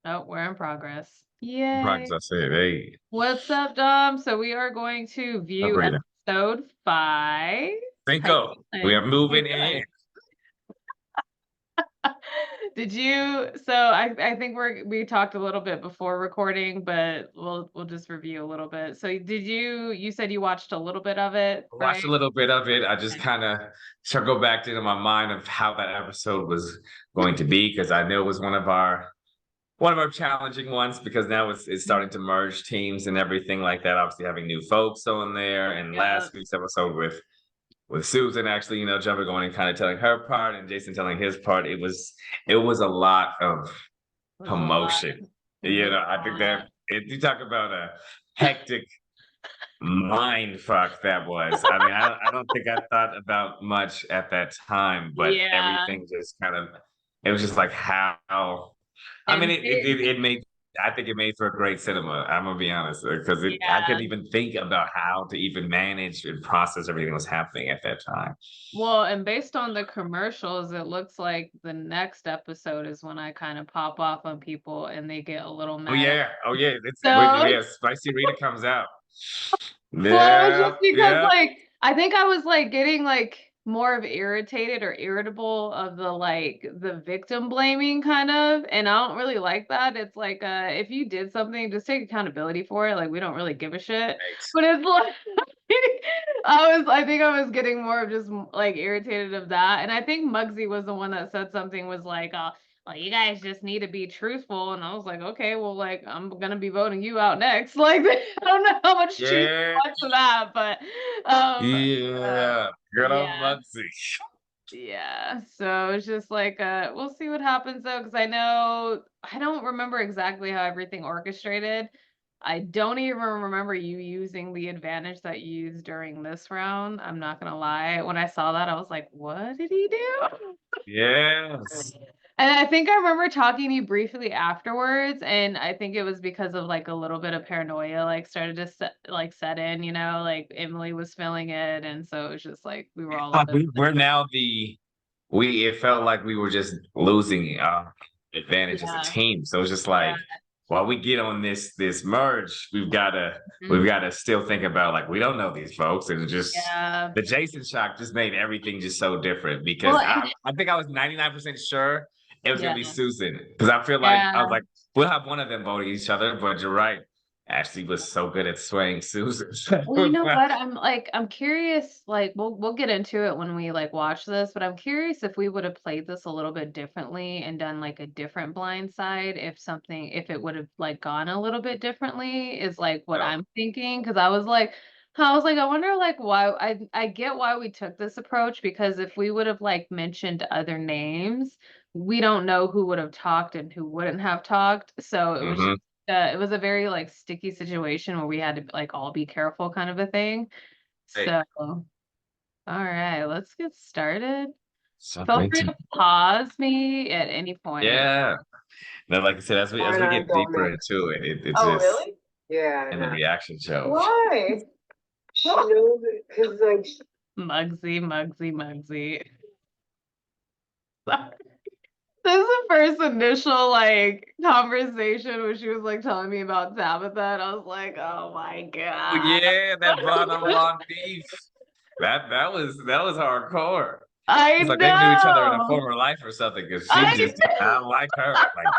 Oh, we're in progress. Yay. Progress, I said, hey, What's up, Dom? So we are going to view operator. episode 5. How you Cinco. We are doing? How you moving doing? in. Did you I think we talked a little bit before recording, but we'll just review a little bit. So you said you watched a little bit of it, I right? watched a little bit of it. I just kind of circled back into my mind of how that episode was going to be because I knew it was one of our challenging ones because now it's starting to merge teams and everything like that. Obviously, having new folks on there, and Yeah. last week's episode with Susan actually, jumping on and kind of telling her part and Jason telling his part. It was a lot of It was a lot. commotion. It was I a think lot. that if you talk about a hectic mind fuck that was. I mean, I don't think I thought about much at that time, but Yeah. everything just kind of it was just like how I mean And it made I think it made for a great cinema. I'm gonna be honest, because I yeah. couldn't even think about how to even manage and process everything that was happening at that time. Well, and based on the commercials, it looks like the next episode is when I kind of pop off on people and they get a little mad at. Oh yeah, So, yeah. Spicy Rita comes out. well, it's Yeah, just because yeah. I think I was getting more of irritated or irritable of the victim blaming kind of, and I don't really like that. It's like if you did something, just take accountability for it. Like we don't really give a shit. Right. But it's like I think I was getting more of just irritated of that. And I think Muggsy was the one that said something was like, well, you guys just need to be truthful. And I was like, okay, well, I'm gonna be voting you out next. Like I don't know how much truth Yeah, to that, but um yeah. Good old yeah. Muggsy. Yeah. So it's just we'll see what happens though, because I don't remember exactly how everything orchestrated. I don't even remember you using the advantage that you used during this round. I'm not gonna lie. When I saw that, I was like, what did he do? Yes. And I think I remember talking to you briefly afterwards, and I think it was because of a little bit of paranoia started to set in, like Emily was feeling it, and so it was just like we were all a Like bit. we're now it felt like we were just losing advantage as a Yeah, team. So it's just yeah. like while we get on this merge, we've Mhm. gotta still think about like we don't know these folks. And just Yeah. the Jason shock just made everything just so different because Well, I think I was 99% sure it was gonna be yeah, Susan. Because I was yeah. like, we'll have one of them voting each other, but you're right. Ashley was so good at swaying Susan. Well, you know what? I'm curious, we'll get into it when we watch this, but I'm curious if we would have played this a little bit differently and done a different blind side, if it would have gone a little bit differently is what No. I'm thinking. Because I wonder why I get why we took this approach, because if we would have mentioned other names, we don't know who would have talked and who wouldn't have talked. So Hmm. it was a very sticky situation where we had to all be careful kind of a thing. Hey, So, all right, let's get started. jump Feel right free into to pause me at any point. yeah. No, like I said, Why as don't we I get go deeper next? into it, it Oh, just really? Yeah, and the no. reaction shows. Why? She knows it because, like, Mugsy, Mugsy, Mugsy. Sorry. This is the first initial conversation when she was telling me about Tabitha, and I was like, oh my Oh god. yeah, that brought on long beef. That was hardcore. I It's like they knew each other in a know. former life or something because she I just did not like her. Like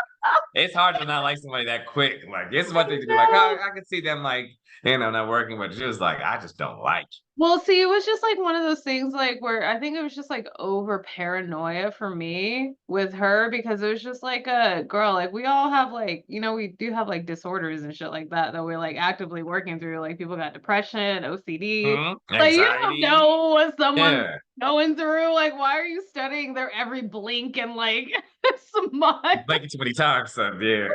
it's hard to not like somebody that quick. Like it's one thing to be like, oh, know. I can see them like not working, but she was like, I just don't like. Well, see, it was just one of those things where I think it was just over paranoia for me with her, because it was just a girl, we all have we do have disorders and shit like that we're actively working through. People got depression, OCD. You don't Anxiety. know what someone's Yeah. going through. Why are you studying their every blink and smile? Like it too many times, son. Yeah.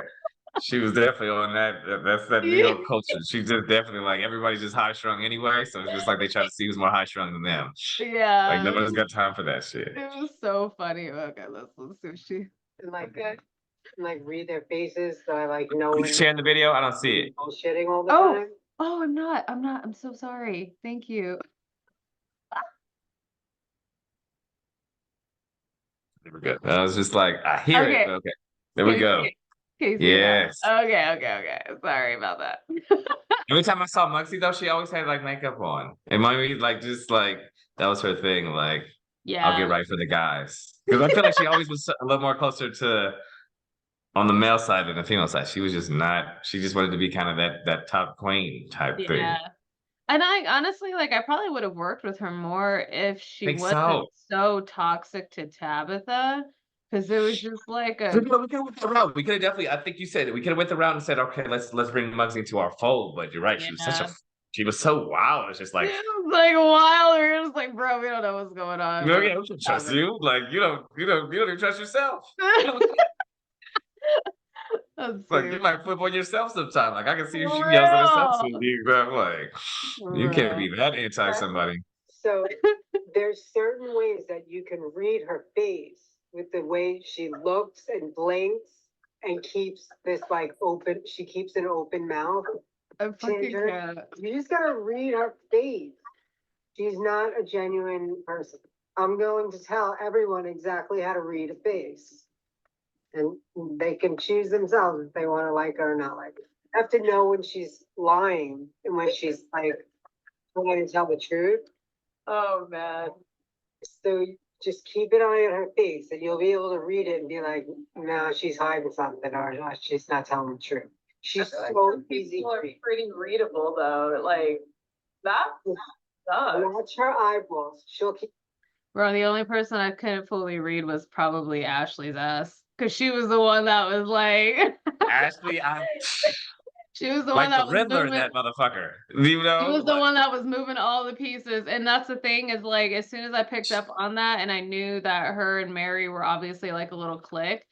She was definitely on that's that New York culture. She's just definitely like everybody's just high strung anyway. So it's just like they try to see who's more high strung than them. Like Yeah, nobody's got time for that shit. it was so funny. Okay, let's see what she. and, like read their faces, so I like know You when sharing the video? I don't see it. they're bullshitting all the Oh, time. oh, I'm not. I'm so sorry. Thank you. There we go. I was just like, I hear it. Okay, Okay. There we can you go. see? Casey, Yes. okay. Sorry about that. Every time I saw Muggsy though, she always had like makeup on. It might be like just like that was her thing. Like I'll get Yeah. right for the guys because I feel like she always was a little more closer to on the male side than the female side. She was just not. She just wanted to be kind of that top queen type thing. Yeah. And I honestly, like, I probably would have worked with her more if she Think wasn't so. so toxic to Tabitha, because it was just like a We could have went the route. We could have definitely. I think you said it. We could have went the route and said, okay, let's bring Muggsy into our fold. But you're right. She was such a. yeah. She was so wild. It's just like, It was like wild. We were just like, bro, we don't know what's going on. no, But yeah, we can trust you. Like you don't even trust yourself. That's Like too you might flip on yourself sometime. Like I can see if she for yells at herself. So real. I'm like, For you can't real. be that anti somebody. So there's certain ways that you can read her face with the way she looks and blinks and keeps this like open, she keeps an open mouth. I fucking Ginger, can't. you just gotta read her face. She's not a genuine person. I'm going to tell everyone exactly how to read a face. And they can choose themselves if they want to like her or not like her. You have to know when she's lying and when she's like trying to tell the truth. Oh man. So just keep an eye on her face and you'll be able to read it and be like, no, she's hiding something or no, she's not telling the truth. She's so easy. People are pretty readable though. Like that sucks. Watch her eyeballs. She'll keep. Bro, the only person I couldn't fully read was probably Ashley's ass. Cause she was the one that was like Ashley, she was the like one the that was Riddler, moving. that motherfucker. You know, She was the like, one that was moving all the pieces. And that's the thing is like as soon as I picked up on that and I knew that her and Mary were obviously like a little clique.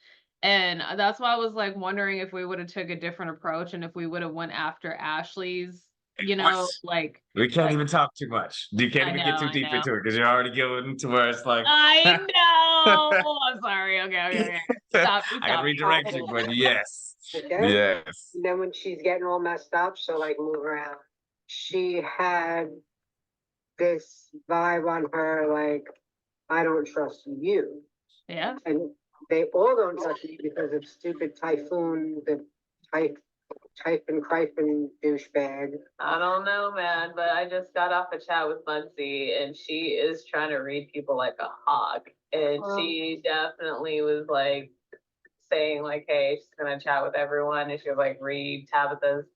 And that's why I was like wondering if we would have took a different approach and if we would have went after Ashley's, what? like We can't even talk too much. You can't I even know, get too I deep know. into it because you're already going to where it's like, I I know. I'm sorry. Okay. Stop me, gotta stop me. redirect you, but yes, Okay. yes. And then when she's getting all messed up, she'll like move around. She had this vibe on her, like, I don't trust you. Yeah. And they all don't trust you because of stupid Typhoon, the Typhon douchebag. I don't know, man, but I just got off a chat with Muncie and she is trying to read people like a hawk. And she definitely was like saying like, hey, she's gonna chat with everyone and she'll like read Tabitha's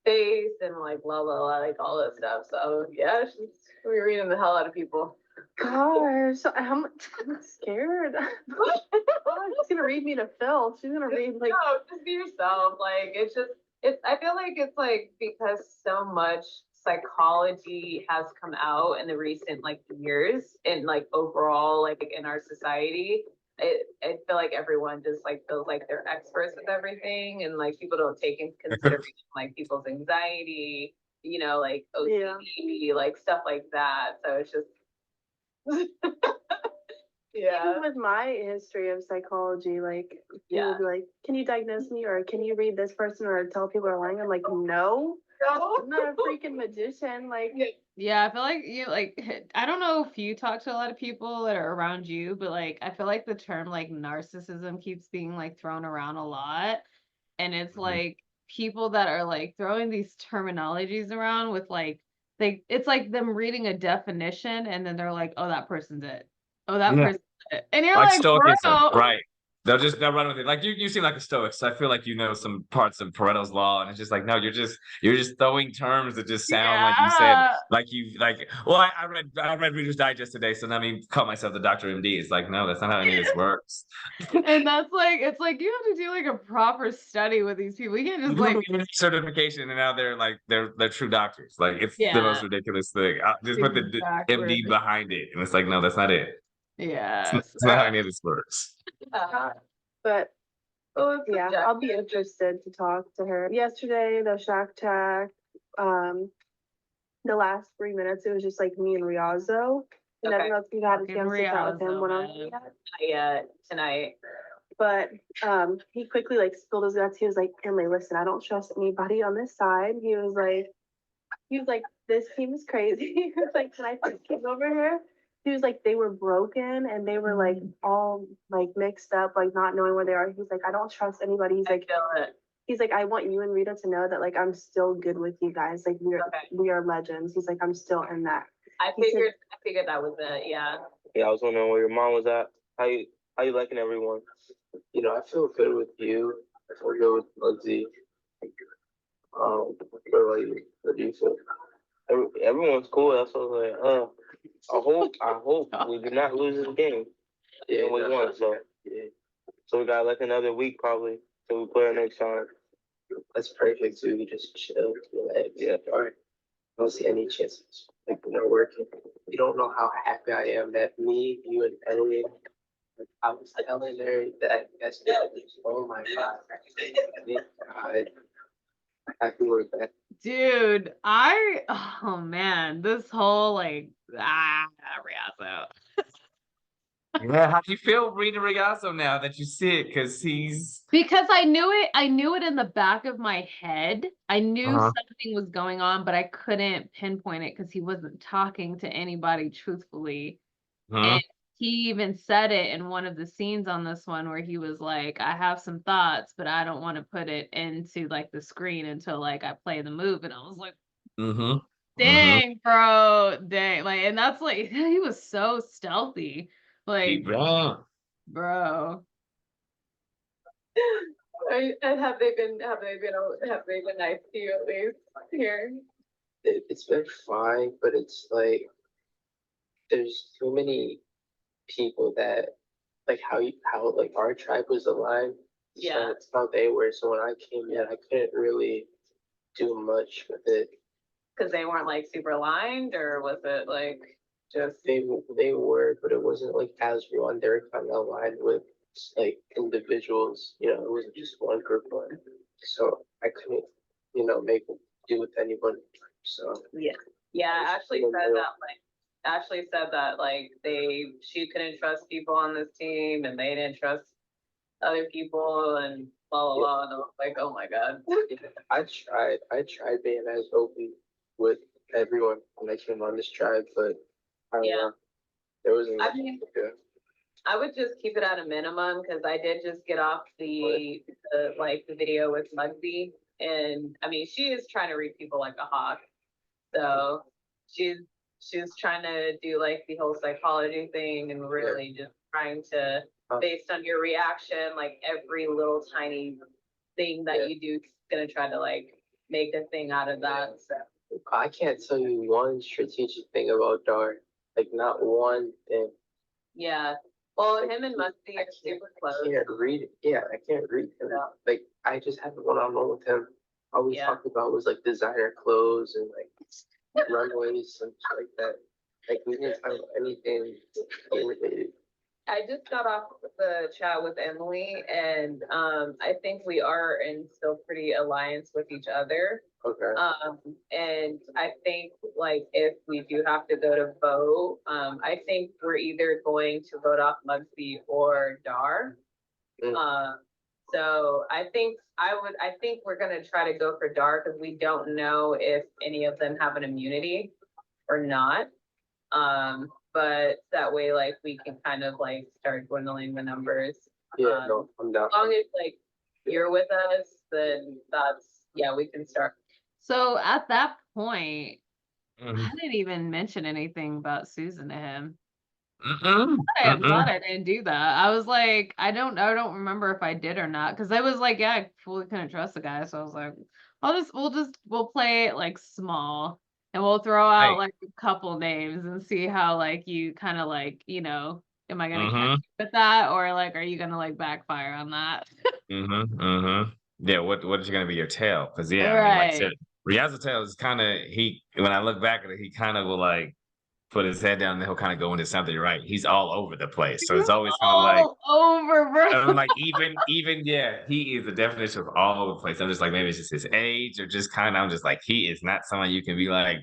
face and like blah blah blah, like all that stuff. So yeah, she's gonna be reading the hell out of people. Gosh, I'm scared. She's gonna read me to Phil. She's gonna read like No, just be yourself. Like it's I feel like it's like because so much psychology has come out in the recent like years and like overall like in our society. I feel like everyone just like feels like they're experts with everything and like people don't take into consideration like people's anxiety, like OCD, like stuff like that. So it's just yeah. even with my history of psychology, like Yeah. people be like, "Can you diagnose me?" or "Can you read this person?" or tell people are lying. I'm like, no, I'm not a freaking magician. Like, Yeah, I feel like I don't know if you talk to a lot of people that are around you, but like I feel like the term like narcissism keeps being like thrown around a lot. And it's like people that are like throwing these terminologies around with like it's like them reading a definition and then they're like, oh, that person's it. Oh, that Yeah. person's it. And you're Like like, stoicism, bro. right? They'll run with it. Like you seem like a stoic, so I feel like you know some parts of Pareto's law, and it's just like no, you're just throwing terms that just sound like you said, Yeah. like. Well, I read Reader's Digest today, so let me call myself the Dr. MD. It's like no, that's not how any of this works. And that's like it's like you have to do like a proper study with these people. You can't just like Certification, and now they're true doctors. Like it's the Yeah. most ridiculous thing. Just put the Exactly. MD behind it, and it's like no, that's not it. Yeah. It's not how any of this works. but Oh, yeah, I'll be interested to talk to her. Yesterday, the Shack Tack, the last 3 minutes, it was just like me and Riazzo. And Okay. everyone else, we had a Fucking chance to chat with him Riazzo, one on man. one. Yeah, tonight. But he quickly like spilled his guts. He was like, Emily, listen, I don't trust anybody on this side. He was like, this team is crazy. He was like, can I first come over here? he was like, they were broken and they were like all like mixed up, like not knowing where they are. He's like, I don't trust anybody. I feel it. He's like, I want you and Rita to know that like I'm still good with you guys. Like Okay. we are legends. He's like, I'm still in that. I He said- figured that was it. Yeah. Yeah, I was wondering where your mom was at. How you liking everyone? You know, I feel good with you. I feel good with Muggsy. What about you? What do you feel? Everyone's cool. That's what I was like, I hope we do not lose this game. Yeah, And we won, so yeah, so we got like another week probably till we play our next time. that's perfect too. You just chill, relax. Yeah. All right. I don't see any chances. Like when they're working. You don't know how happy I am that me, you, and Elliot. Like, I was telling her that yesterday. Oh my God. Thank God. Happy we're back. Dude, oh man, this whole like, Riazzo. Yeah, how do you feel reading Regazzo now that you see it? Because he's Because I knew it in the back of my head. I knew Uh-huh. something was going on, but I couldn't pinpoint it because he wasn't talking to anybody truthfully. Huh? And he even said it in one of the scenes on this one where he was like, I have some thoughts, but I don't want to put it into like the screen until like I play the move. And I was like, Mm-hmm. dang, bro, dang. Like, and that's like, he was so stealthy. Like, Yeah. bro. Have they been nice to you at least here? It's been fine, but it's like there's too many people that like how like our tribe was aligned. Yeah. That's how they were. So when I came in, I couldn't really do much with it. Because they weren't like super aligned, or was it like just They were, but it wasn't like as one. They were kind of aligned with like individuals. You know, it wasn't just one group one. So I couldn't, make do with anyone. So yeah, Ashley said that like she couldn't trust people on this team and they didn't trust other people and blah blah blah. And I was like, oh my God. I tried being as open with everyone when I came on this tribe, but I don't Yeah. know. There wasn't I much mean, to do. I would just keep it at a minimum because I did just get off the video with Muggsy, and I mean she is trying to read people like a hawk, so she's trying to do like the whole psychology thing and really just trying to, based on your reaction, like every little tiny thing that you do is gonna try to like make a thing out of that. So I can't tell you one strategic thing about Dar. Like not one thing. yeah, well, him and Muggsy I are super I close. can't read it. Yeah, I can't read him. Like I just had one on one with him. All we Yeah. talked about was like designer clothes and like runways and shit like that. Like we didn't talk about anything related. I just got off the chat with Emily, and I think we are in still pretty alliance with each other. Okay. And I think like if we do have to go to vote, I think we're either going to vote off Muggsy or Dar. Mm. So I think we're gonna try to go for Dar because we don't know if any of them have an immunity or not. But that way, like, we can kind of like start dwindling the numbers. Yeah, no, I'm down. As long as like you're with us, then we can start. So at that point, Mhm. I didn't even mention anything about Susan to him. Mm-mm. I'm glad Mm-mm. I didn't do that. I was like, I don't remember if I did or not, because I was like, yeah, I fully couldn't trust the guy. So I was like, we'll play it like small, and we'll throw out Right. like a couple names and see how like you kind of like, am I gonna catch Mm-hmm. you with that, or like, are you gonna like backfire on that? Mm-hmm. Mm-hmm. Yeah, what is gonna be your tail? Because I mean, like I Right. said, Riaz's tail is kind of when I look back at it, he kind of will like put his head down and he'll kind of go into something. Right, he's all over the place, so it's always kind of like All over, bro. I'm like even yeah, he is the definition of all over the place. I'm just like maybe it's just his age or just kind of I'm just like he is not someone you can be like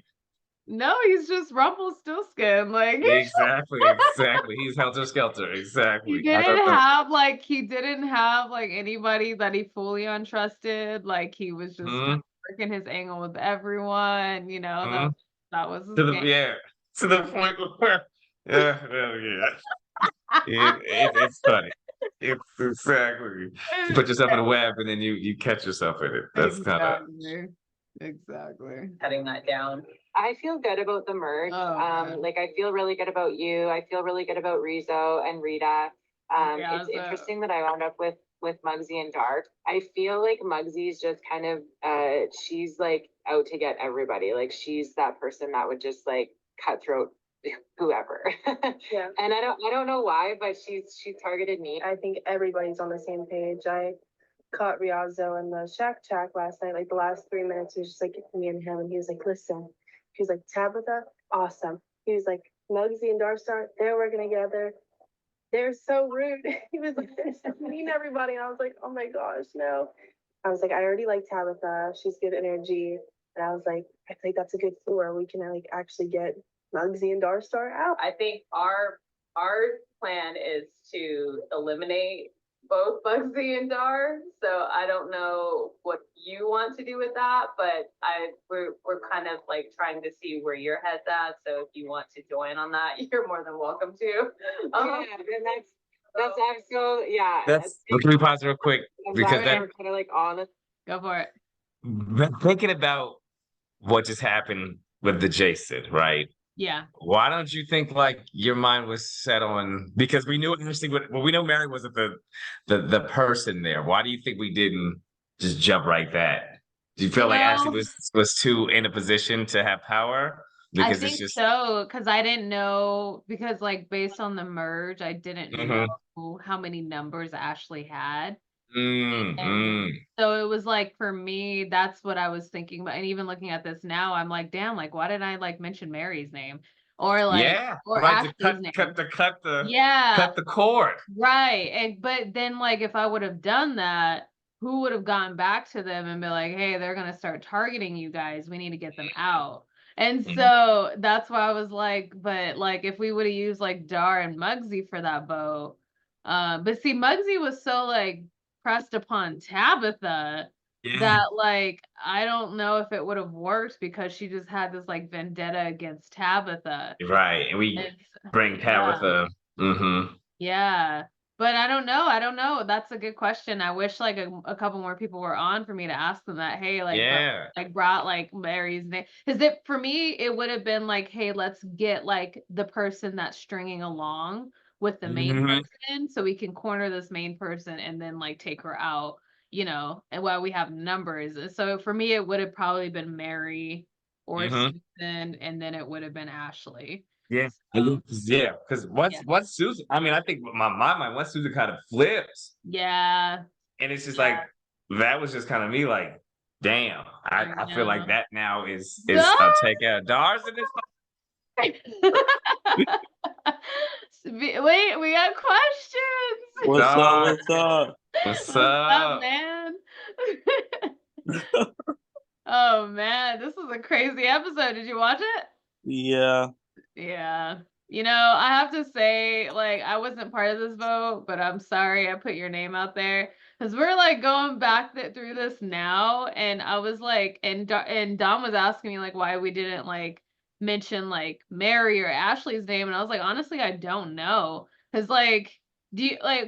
No, he's just Rumpelstiltskin. Like exactly. He's helter skelter. Exactly. he didn't have like anybody that he fully untrusted. Like he was just kind of working his angle with everyone. That was his game. To the point where Yeah. It's funny. It's exactly. You put yourself in a web and then you catch yourself in it. That's kind of Exactly. Cutting that down. I feel good about the merge. Oh, okay. Like I feel really good about you. I feel really good about Rizo and Rita. Yeah, It's so- interesting that I wound up with Muggsy and Dark. I feel like Muggsy's just kind of she's like out to get everybody. Like she's that person that would just like cutthroat whoever. Yeah. And I don't know why, but she targeted me. I think everybody's on the same page. I caught Riazzo in the Shack Track last night. Like the last 3 minutes, it was just like me and him, and he was like, "Listen," he was like, "Tabitha, awesome." He was like, "Muggsy and Darstar, they're working together. They're so rude." He was like, "They're so mean to everybody," and I was like, "Oh my gosh, no." I was like, "I already like Tabitha. She's good energy," and I was like, "I think that's a good floor. We can like actually get Muggsy and Darstar out." I think our plan is to eliminate both Bugsy and Dar. So I don't know what you want to do with that, but we're kind of like trying to see where your head's at. So if you want to join on that, you're more than welcome to. Yeah, and that's also yeah. Can we pause real quick? Because that kind of like honest. Go for it. thinking about what just happened with the Jason, right? Yeah. Why don't you think like your mind was set on, because we knew initially we know Mary wasn't the person there. Why do you think we didn't just jump right that? Do you feel like Ashley was too in a position to have power? I Because think it's just so, because I didn't know, because like based on the merge, I didn't Mhm. know how many numbers Ashley had. Mm, And mm. so it was like, for me, that's what I was thinking about. And even looking at this now, I'm like, damn, like, why didn't I like mention Mary's name? Or like, Yeah, or right, to Ashley's name. cut the Yeah, cut the cord. right. And but then like if I would have done that, who would have gone back to them and be like, hey, they're gonna start targeting you guys. We need to get them out. And Mhm. so that's why I was like, but like if we would have used like Dar and Muggsy for that boat, but see, Muggsy was so like pressed upon Tabitha Yeah, that like I don't know if it would have worked, because she just had this like vendetta against Tabitha. right. And we It's, bring yeah. Tabitha. Mm-hmm. Yeah. But I don't know. I don't know. That's a good question. I wish like a couple more people were on for me to ask them that. Hey, like, Yeah. brought like Mary's name. Because it for me, it would have been like, hey, let's get like the person that's stringing along with the main Mhm. person, so we can corner this main person and then like take her out, and while we have numbers. And so for me, it would have probably been Mary or Mhm. Susan, and then it would have been Ashley. Yeah. So, Yeah. Because once Susan, I mean, I think my mind, once Susan kind of flips, yeah. and it's just like that was just kind of me like, damn. I feel like know. that now is No! a take out Dars in this. Wait, we got questions. What's up? Dog. What's up? What's What's up, up? man? Oh man, this was a crazy episode. Did you watch it? Yeah. Yeah. I have to say, like, I wasn't part of this vote, but I'm sorry I put your name out there, because we're like going back through this now, and I was like, and Dom was asking me like why we didn't like mention like Mary or Ashley's name, and I was like, honestly, I don't know, because like,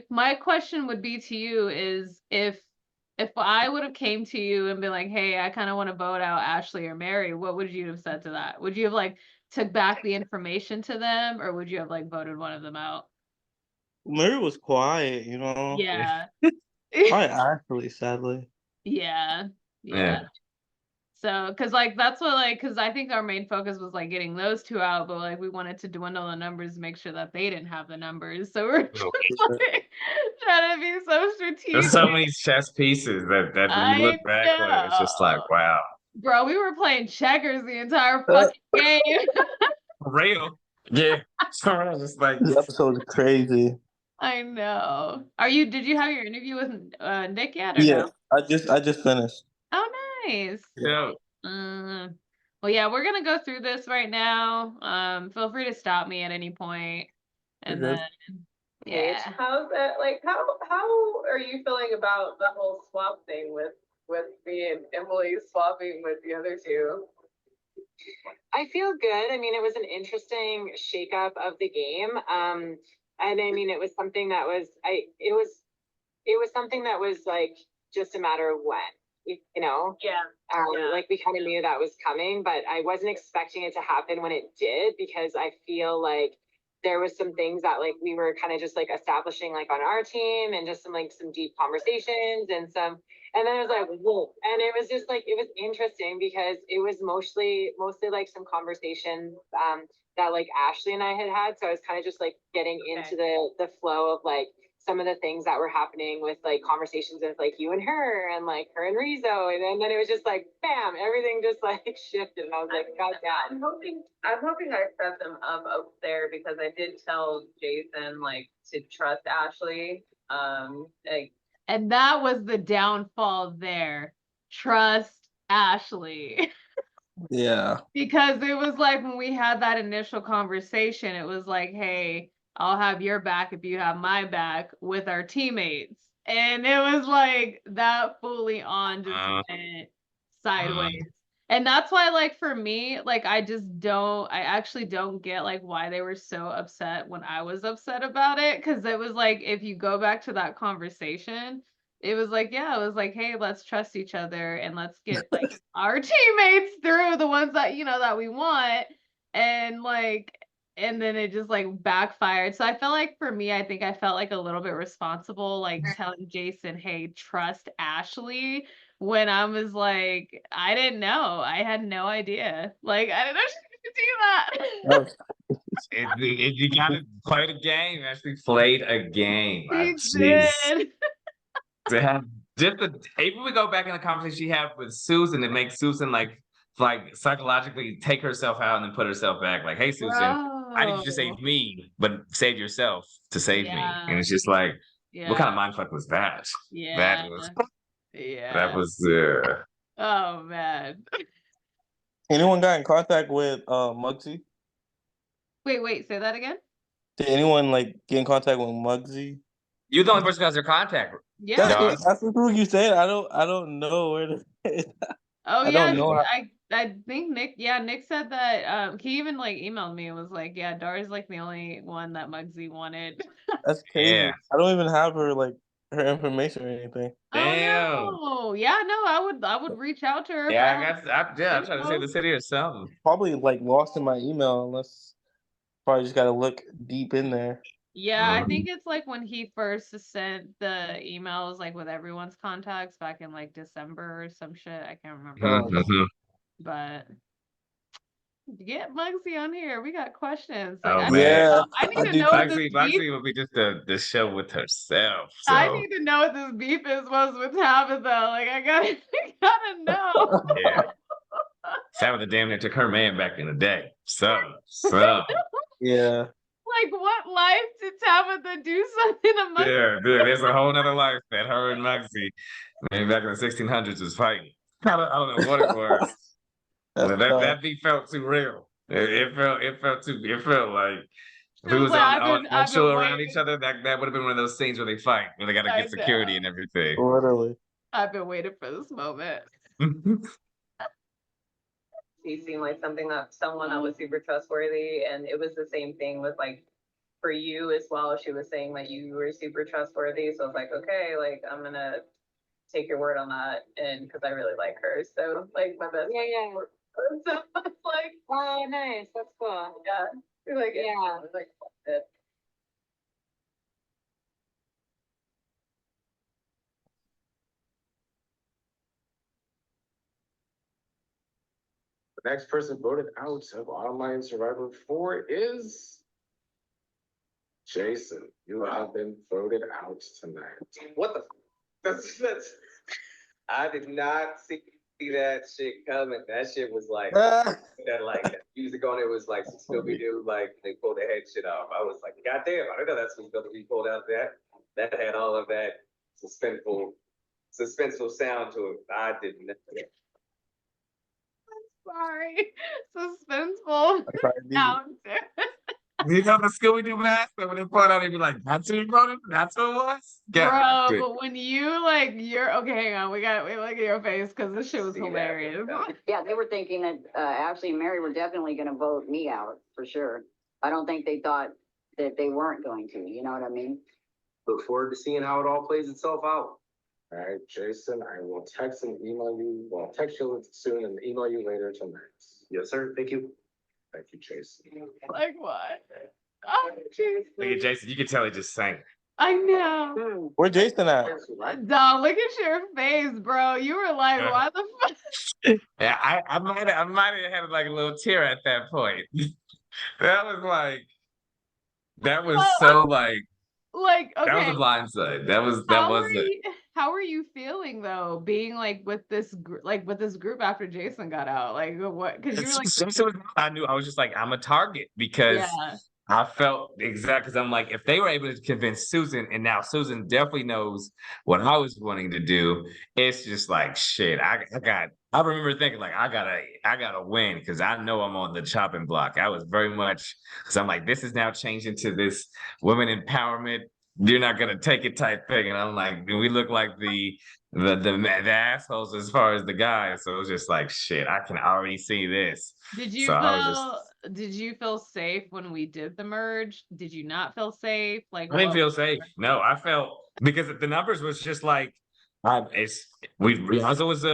my question would be to you is if I would have came to you and been like, hey, I kind of want to vote out Ashley or Mary, what would you have said to that? Would you have like took back the information to them, or would you have like voted one of them out? Mary was quiet, you know. Yeah. I actually, sadly. Yeah. Yeah. So, cause like that's what cause I think our main focus was like getting those two out, but like we wanted to dwindle the numbers, make sure that they didn't have the numbers. So we're just, like, trying to be so strategic. There's so many chess pieces that when you look back on it, it's just like, wow. Bro, we were playing checkers the entire fucking game. For real. Yeah. So I was just like, This episode is crazy. I know. Did you have your interview with Nick yet, or Yeah, no? I just finished. Oh, nice. yeah. Well, yeah, we're gonna go through this right now. Feel free to stop me at any point. And You're then, good. yeah. How's that? Like, how are you feeling about the whole swap thing with me and Emily swapping with the other two? I feel good. I mean, it was an interesting shakeup of the game. And I mean, it was something that was, it was something that was like just a matter of when, you know? Yeah. Like we kind of knew that was coming, but I wasn't expecting it to happen when it did, because I feel like there was some things that like we were kind of just like establishing like on our team, and just some deep conversations and then it was like, whoa. And it was just like, it was interesting because it was mostly like some conversations, that like Ashley and I had. So I was kind of just like getting into the flow of like some of the things that were happening with like conversations with like you and her and like her and Rizzo. And then it was just like, bam, everything just like shifted. And I was like, God damn. I'm hoping I set them up there, because I did tell Jason like to trust Ashley. Like, And that was the downfall there. Trust Ashley. Yeah. Because it was like when we had that initial conversation, it was like, hey, I'll have your back if you have my back with our teammates. And it was like that fully on just went sideways. And that's why, like, for me, like, I actually don't get like why they were so upset when I was upset about it. Cause it was like, if you go back to that conversation, it was like, yeah, it was like, hey, let's trust each other and let's get like our teammates through, the ones that, you know, that we want. And like, and then it just like backfired. So I felt like for me, I think I felt like a little bit responsible, like telling Jason, hey, trust Ashley, when I was like, I didn't know. I had no idea. Like, I didn't know she could do that. You gotta play the game. Actually played a game. She Jeez. did. To have even we go back in the conversation she had with Susan, it makes Susan like psychologically take herself out and then put herself back. Like, hey Susan, I need you to save me, but save yourself to save me. And it's just like, what kind of mind fuck was that? Yeah. That was Oh man. Anyone got in contact with Muggsy? Wait, say that again? Did anyone like get in contact with Muggsy? You're the only person who has your contact. Yeah. That's what you said. I don't know where to Oh I yeah, don't know I think Nick said that he even like emailed me and was like, yeah, Dara's like the only one that Muggsy wanted. That's crazy. Yeah. I don't even have her her information or anything. Damn. Oh no. Yeah, no, I would reach out to her. Yeah, I'm trying to save the city or something. Probably like lost in my email, unless probably just gotta look deep in there. Yeah, I think it's like when he first sent the emails like with everyone's contacts back in like December or some shit. I can't remember. But get Muggsy on here. We got questions. Like, Oh man, I need to know what this beef. Muggsy will be just the show with herself. So. I need to know what this beef was with Tabitha. Like, I gotta know. Yeah. Tabitha damn near took her man back in the day. So. Yeah. Like, what life did Tabitha do something to Muggsy? Yeah, there's a whole nother life that her and Muggsy, maybe back in the 1600s, was fighting. I don't know what it was. that beef felt too real. It felt like if we was on show around each other, that would have been one of those scenes where they fight, where they got to get security and everything. Literally. I've been waiting for this moment. He seemed like someone that was super trustworthy, and it was the same thing with like for you as well. She was saying that you were super trustworthy, so I was like, okay, like I'm gonna take your word on that, and because I really like her, so like my best. Yeah. So it's like, Oh, nice. That's cool. yeah, you're like, Yeah. like it. The next person voted out of Online Survivor 4 is Jason. You have been voted out tonight. What the? That's. I did not see that shit coming. That shit was like that. Like music on it was like Scooby Doo. Like they pulled their head shit off. I was like, God damn! I didn't know that's what's going to be pulled out. That had all of that suspenseful sound to it. I didn't. Sorry. Suspenseful sound. You know the Scooby Doo mask? When they point out, he'd be like, "That's who you voted. That's who it was." Bro, but when you like, you're okay. Hang on, we look at your face because this shit was hilarious. Yeah, they were thinking that Ashley and Mary were definitely gonna vote me out for sure. I don't think they thought that they weren't going to, you know what I mean? Look forward to seeing how it all plays itself out. All right, Jason, I will text and email you, well, text you soon and email you later tonight. Yes, sir. Thank you. Thank you, Jason. Like what? Oh, jeez. Look at Jason. You can tell he just sang. I know. Where Jason at? Dog, look at your face, bro. You were like, why the fuck? Yeah, I might have had like a little tear at that point. That was like, that was so like, Like, okay. that was a blindside. That was it. How are you feeling though, being like with this group after Jason got out? Like, what? Because you were like, I knew I was just like, I'm a target because yeah. I felt exactly because I'm like, if they were able to convince Susan, and now Susan definitely knows what I was wanting to do, it's just like shit. I remember thinking like I gotta win because I know I'm on the chopping block. I was very much because I'm like, this is now changing to this women empowerment. You're not gonna take it type thing, and I'm like, we look like the assholes as far as the guys. So it was just like shit. I can already see this. Did you did you feel safe when we did the merge? Did you not feel safe? Like, I didn't feel safe. No, I felt because the numbers was just like Riazzo was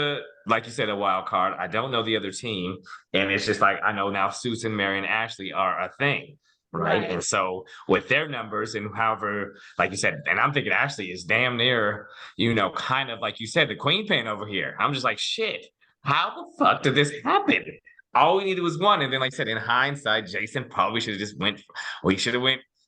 like you said, a wild card. I don't know the other team, and it's just like I know now Susan, Mary, and Ashley are a thing. Right. And so with their numbers and however, like you said, and I'm thinking Ashley is damn near, kind of like you said, the queen pin over here. I'm just like, shit, how the fuck did this happen? All we needed was one. And then, like I said, in hindsight, Jason probably should have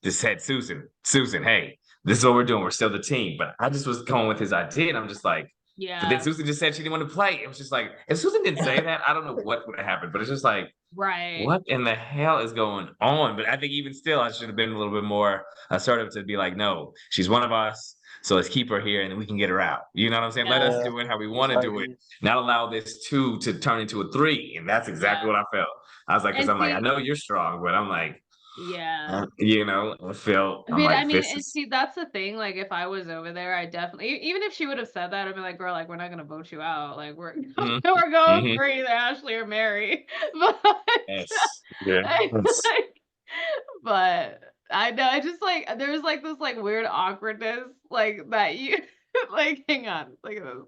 just said, Susan, hey, this is what we're doing. We're still the team. But I just was going with his idea. And I'm just like, yeah. But then Susan just said she didn't want to play. It was just like, if Susan didn't say that, I don't know what would have happened. But it's just like, right. What in the hell is going on? But I think even still, I should have been a little bit more assertive to be like, no, she's one of us. So let's keep her here and we can get her out. You know what I'm saying? Let us do it how we want to do it. Not allow this 2 to turn into a 3. And that's exactly what I felt. I was like, because I'm like, I know you're strong, but I'm like, yeah, I feel. See, that's the thing. Like, if I was over there, I definitely, even if she would have said that, I'd be like, girl, like, we're not gonna vote you out. Like, we're going for either Ashley or Mary. But but I know, I just like there's like this like weird awkwardness, like that you like. Hang on, look at this.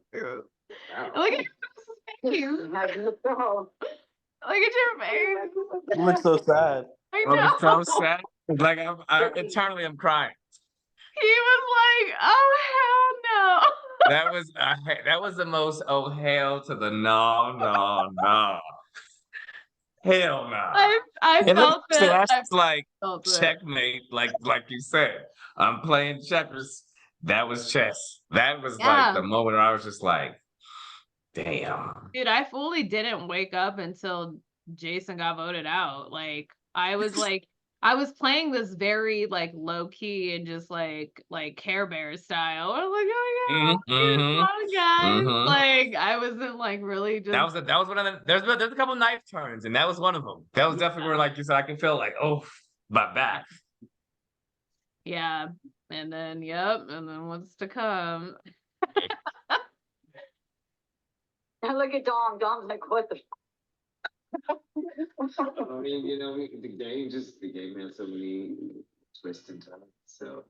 Look at your face. Look at your face. You look so sad. I know. I'm so sad. Like internally, I'm crying. He was like, "Oh hell no!" That was the most oh hell to the no. Hell no. I felt it. That's like checkmate, like you said. I'm playing checkers. That was chess. That was like the moment where I was just like, damn. Dude, I fully didn't wake up until Jason got voted out. Like, I was like, I was playing this very like low key and just like Care Bear style. I was like, oh yeah, guys. Like, I wasn't like really just. That was one of the. There's a couple knife turns, and that was one of them. That was definitely where, like you said, I can feel like, oh, my back. Yeah, and then what's to come. Now look at Dom. Dom's like, what the. I mean, the game has so many twists and turns. So.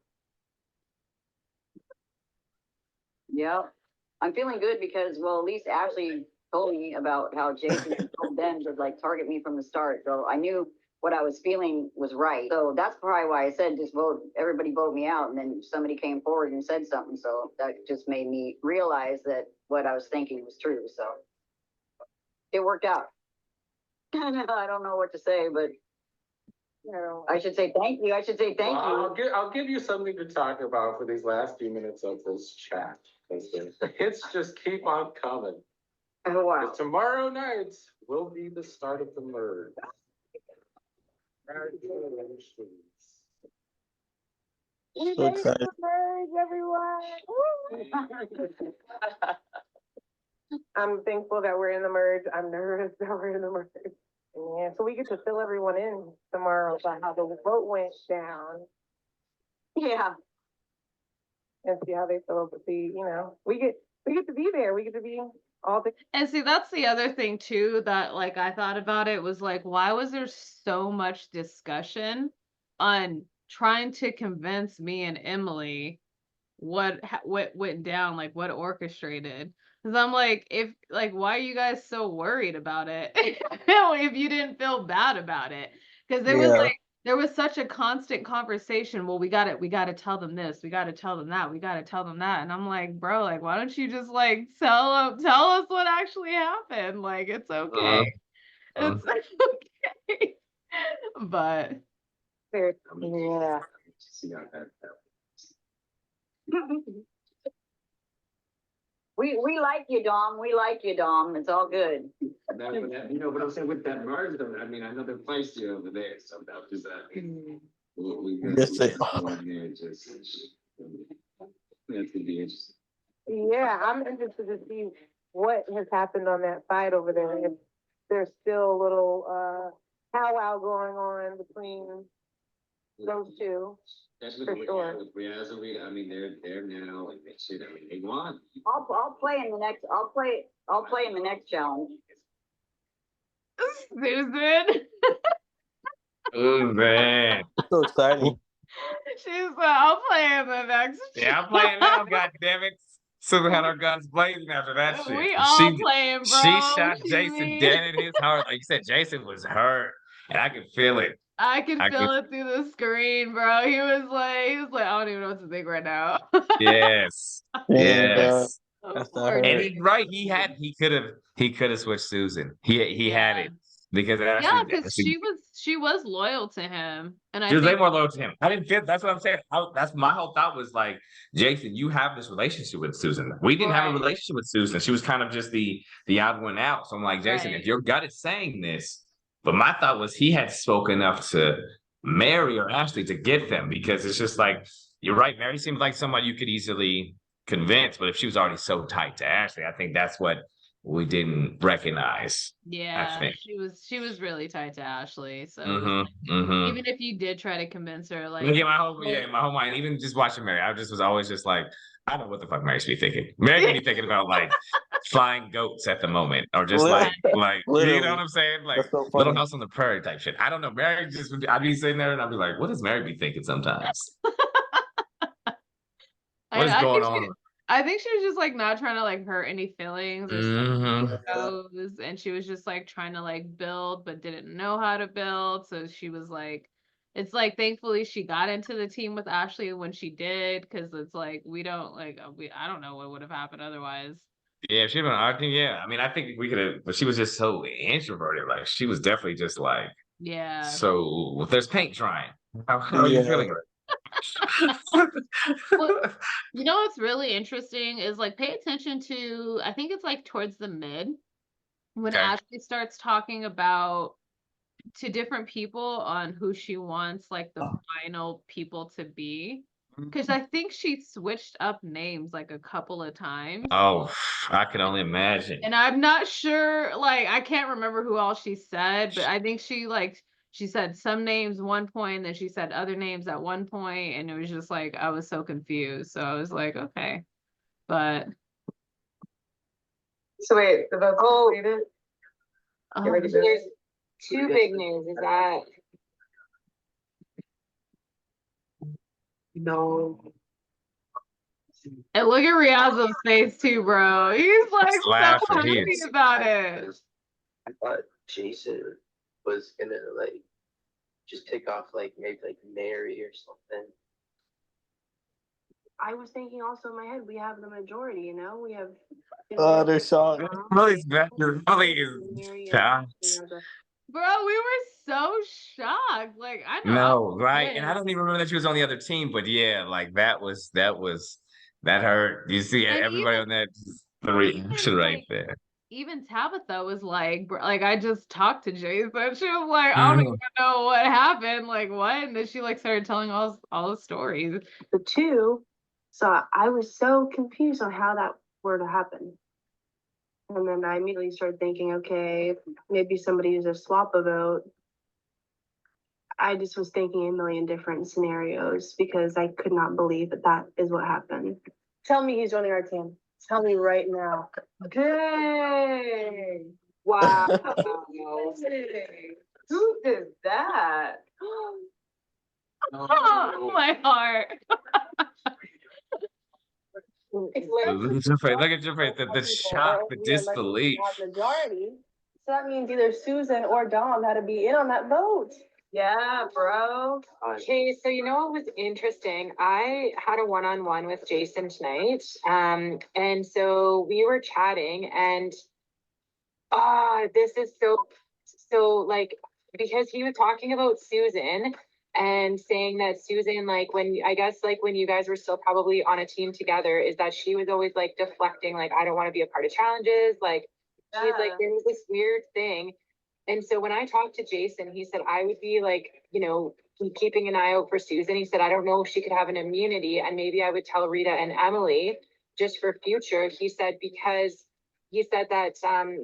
Yeah, I'm feeling good because, well, at least Ashley told me about how Jason told them to like target me from the start. So I knew what I was feeling was right. So that's probably why I said just everybody vote me out. And then somebody came forward and said something. So that just made me realize that what I was thinking was true. So it worked out. I don't know what to say, but I should say thank you. I'll give you something to talk about for these last few minutes of this chat. The hits just keep on coming. Oh, wow. Tomorrow night will be the start of the merge. So excited. I'm thankful that we're in the merge. I'm nervous that we're in the merge. Yeah, so we get to fill everyone in tomorrow about how the vote went down Yeah. and see how they feel. But see, you know, we get to be there. We get to be all the. And see, that's the other thing too that like I thought about it was like, why was there so much discussion on trying to convince me and Emily what went down, like what orchestrated? Because I'm like, if like, why are you guys so worried about it if you didn't feel bad about it? Because there was Yeah. like there was such a constant conversation. Well, we got to tell them this, we got to tell them that, we got to tell them that, and I'm like, bro, like, why don't you just like tell us what actually happened? Like, it's okay, it's okay. But Yeah. We like you, Dom. We like you, Dom. It's all good. You know, but I'm saying with that merge, though, I mean, I know they're placed you over there, so that was just Yes, they That's gonna be interesting. Yeah, I'm interested to see what has happened on that side over there. If there's still a little powwow going on between those two. That's For sure. with Riaz and Rita. I mean, they're now like they shit. I mean, they won. I'll play in the next. I'll play in the next challenge. Susan. Oh man. So exciting. She's I'll play in the next. Yeah, I'm playing now. God damn it. Susan had our guns blazing after that shit. We all playing, bro. She shot What you Jason mean? dead in his heart. Like you said, Jason was hurt, and I could feel it. I can feel it through the screen, bro. He was like, I don't even know what to think right now. Yes. Yes. That's Poor not her. And Jason. he could have switched Susan. He had Yeah. it because Yeah, because she was loyal to him, and I she was way think more loyal to him. I didn't feel that's what I'm saying. That's my whole thought was like, Jason, you have this relationship with Susan. We didn't have a Right. relationship with Susan. She was kind of just the odd one out. So I'm like, Jason, Right. if your gut is saying this, but my thought was he had spoken enough to Mary or Ashley to get them because it's just like you're right. Mary seems like somebody you could easily convince, but if she was already so tight to Ashley, I think that's what we didn't recognize. yeah, think. she was really tied to Ashley. So it was Mm-hmm, like, mm-hmm. even if you did try to convince her, like My whole mind, even just watching Mary, I just was always just like, I don't know what the fuck Mary's be thinking. Mary could be thinking about like flying goats at the moment, or just like you Literally. know what I'm saying, like That's so Little funny. House on the Prairie type shit. I don't know. Mary just I'd be sitting there and I'd be like, what does Mary be thinking sometimes? What is going on? I think she was just like not trying to like hurt any feelings or Mhm. something. And she was just like trying to like build, but didn't know how to build. So she was like, it's like thankfully she got into the team with Ashley when she did, because it's like I don't know what would have happened otherwise. Yeah, she'd been acting. Yeah, I mean, I think we could have, but she was just so introverted. Like she was definitely just like, Yeah. so there's paint drying. How are you Yeah. feeling? Well, you know what's really interesting is like pay attention to, I think it's like towards the mid when Okay. Ashley starts talking about to different people on who she wants like the final people to be. Because I think she switched up names like a couple of times. Oh, I can only imagine. And I'm not sure, like, I can't remember who all she said, but I think she said some names one point, then she said other names at one point, and it was just like, I was so confused. So I was like, okay. But So wait, the vote's completed? There's two big news, is that No. and look at Riazzo's face too, bro. He's like He's so laughing. He happy is. about it. I thought Jason was gonna like just pick off like maybe like Mary or something. I was thinking also in my head, we have the majority, you know, we have. They're shocked. Really, Bro, we were so shocked. Like, I know. no, right? And I don't even remember that she was on the other team, but yeah, like that hurt. You see And everybody on that the reaction right there. Even Tabitha was like, like I just talked to Jason. She was like, I don't even know what happened. Like, what? And then she like started telling all the stories. The two, so I was so confused on how that were to happen. And then I immediately started thinking, okay, maybe somebody used a swap a vote. I just was thinking a million different scenarios because I could not believe that that is what happened. Tell me he's joining our team. Tell me right now. Dang. Wow. Who did that? Oh, my heart. Look at your face. Look at your face. The shock, the disbelief. Majority. So that means either Susan or Dom had to be in on that vote. Yeah, bro. Okay, so you know what was interesting? I had a one-on-one with Jason tonight. And so we were chatting and this is so like because he was talking about Susan and saying that Susan, like when I guess like when you guys were still probably on a team together, is that she was always like deflecting, like I don't want to be a part of challenges. Like she's like there was this weird thing. And so when I talked to Jason, he said I would be like, you know, keeping an eye out for Susan. He said I don't know if she could have an immunity, and maybe I would tell Rita and Emily just for future. He said because he said that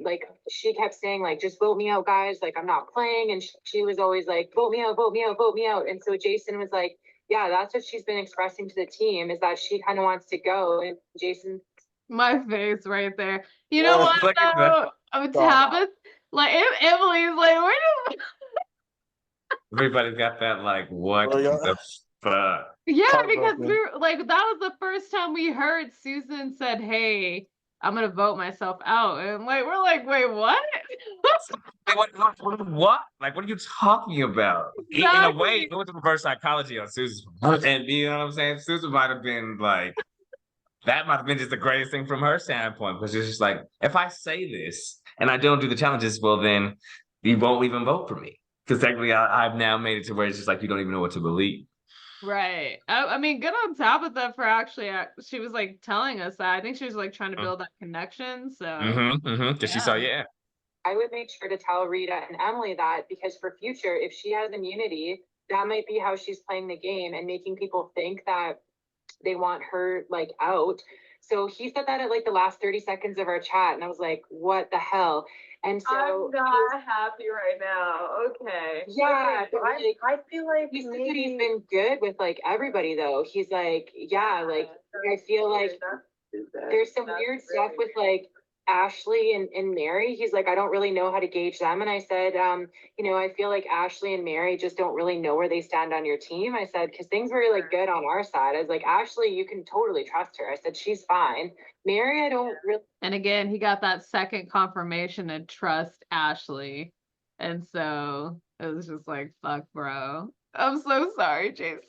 like she kept saying like just vote me out, guys, like I'm not playing, and she was always like vote me out, vote me out, vote me out. And so Jason was like, yeah, that's what she's been expressing to the team, is that she kind of wants to go. And Jason, My face right there. You know Oh, what look at though? Tabitha, like if Emily's like, where do Everybody's got that like, what Oh, yeah. the fuck? Yeah, because Heartbroken. we were like, that was the first time we heard Susan said, "Hey, I'm gonna vote myself out," and like we're like, "Wait, what?" Like, what? Like, what are you talking about? In a way, Exactly. it was reverse psychology on Susan. And you know what I'm saying? Susan might have been like, that might have been just the greatest thing from her standpoint, because it's just like, if I say this and I don't do the challenges, well, then you won't even vote for me. Because technically, I've now made it to where it's just like, you don't even know what to believe. Right. I mean, good on Tabitha for actually, she was like telling us that. I think she was like trying to build that connection. So Because she saw, yeah. I would make sure to tell Rita and Emily that, because for future, if she has immunity, that might be how she's playing the game and making people think that they want her like out. So he said that at like the last 30 seconds of our chat, and I was like, what the hell? And so I'm not happy right now. Okay. yeah, So I feel like he said that maybe he's been good with like everybody though. He's like, yeah, like I feel like there's some weird stuff with like Ashley and Mary. He's like, I don't really know how to gauge them. And I said, you know, I feel like Ashley and Mary just don't really know where they stand on your team. I said, because things were like good on our side. I was like, Ashley, you can totally trust her. I said, she's fine. Mary, I don't really. and again, he got that second confirmation to trust Ashley. And so it was just like, fuck, bro. I'm so sorry, Jason.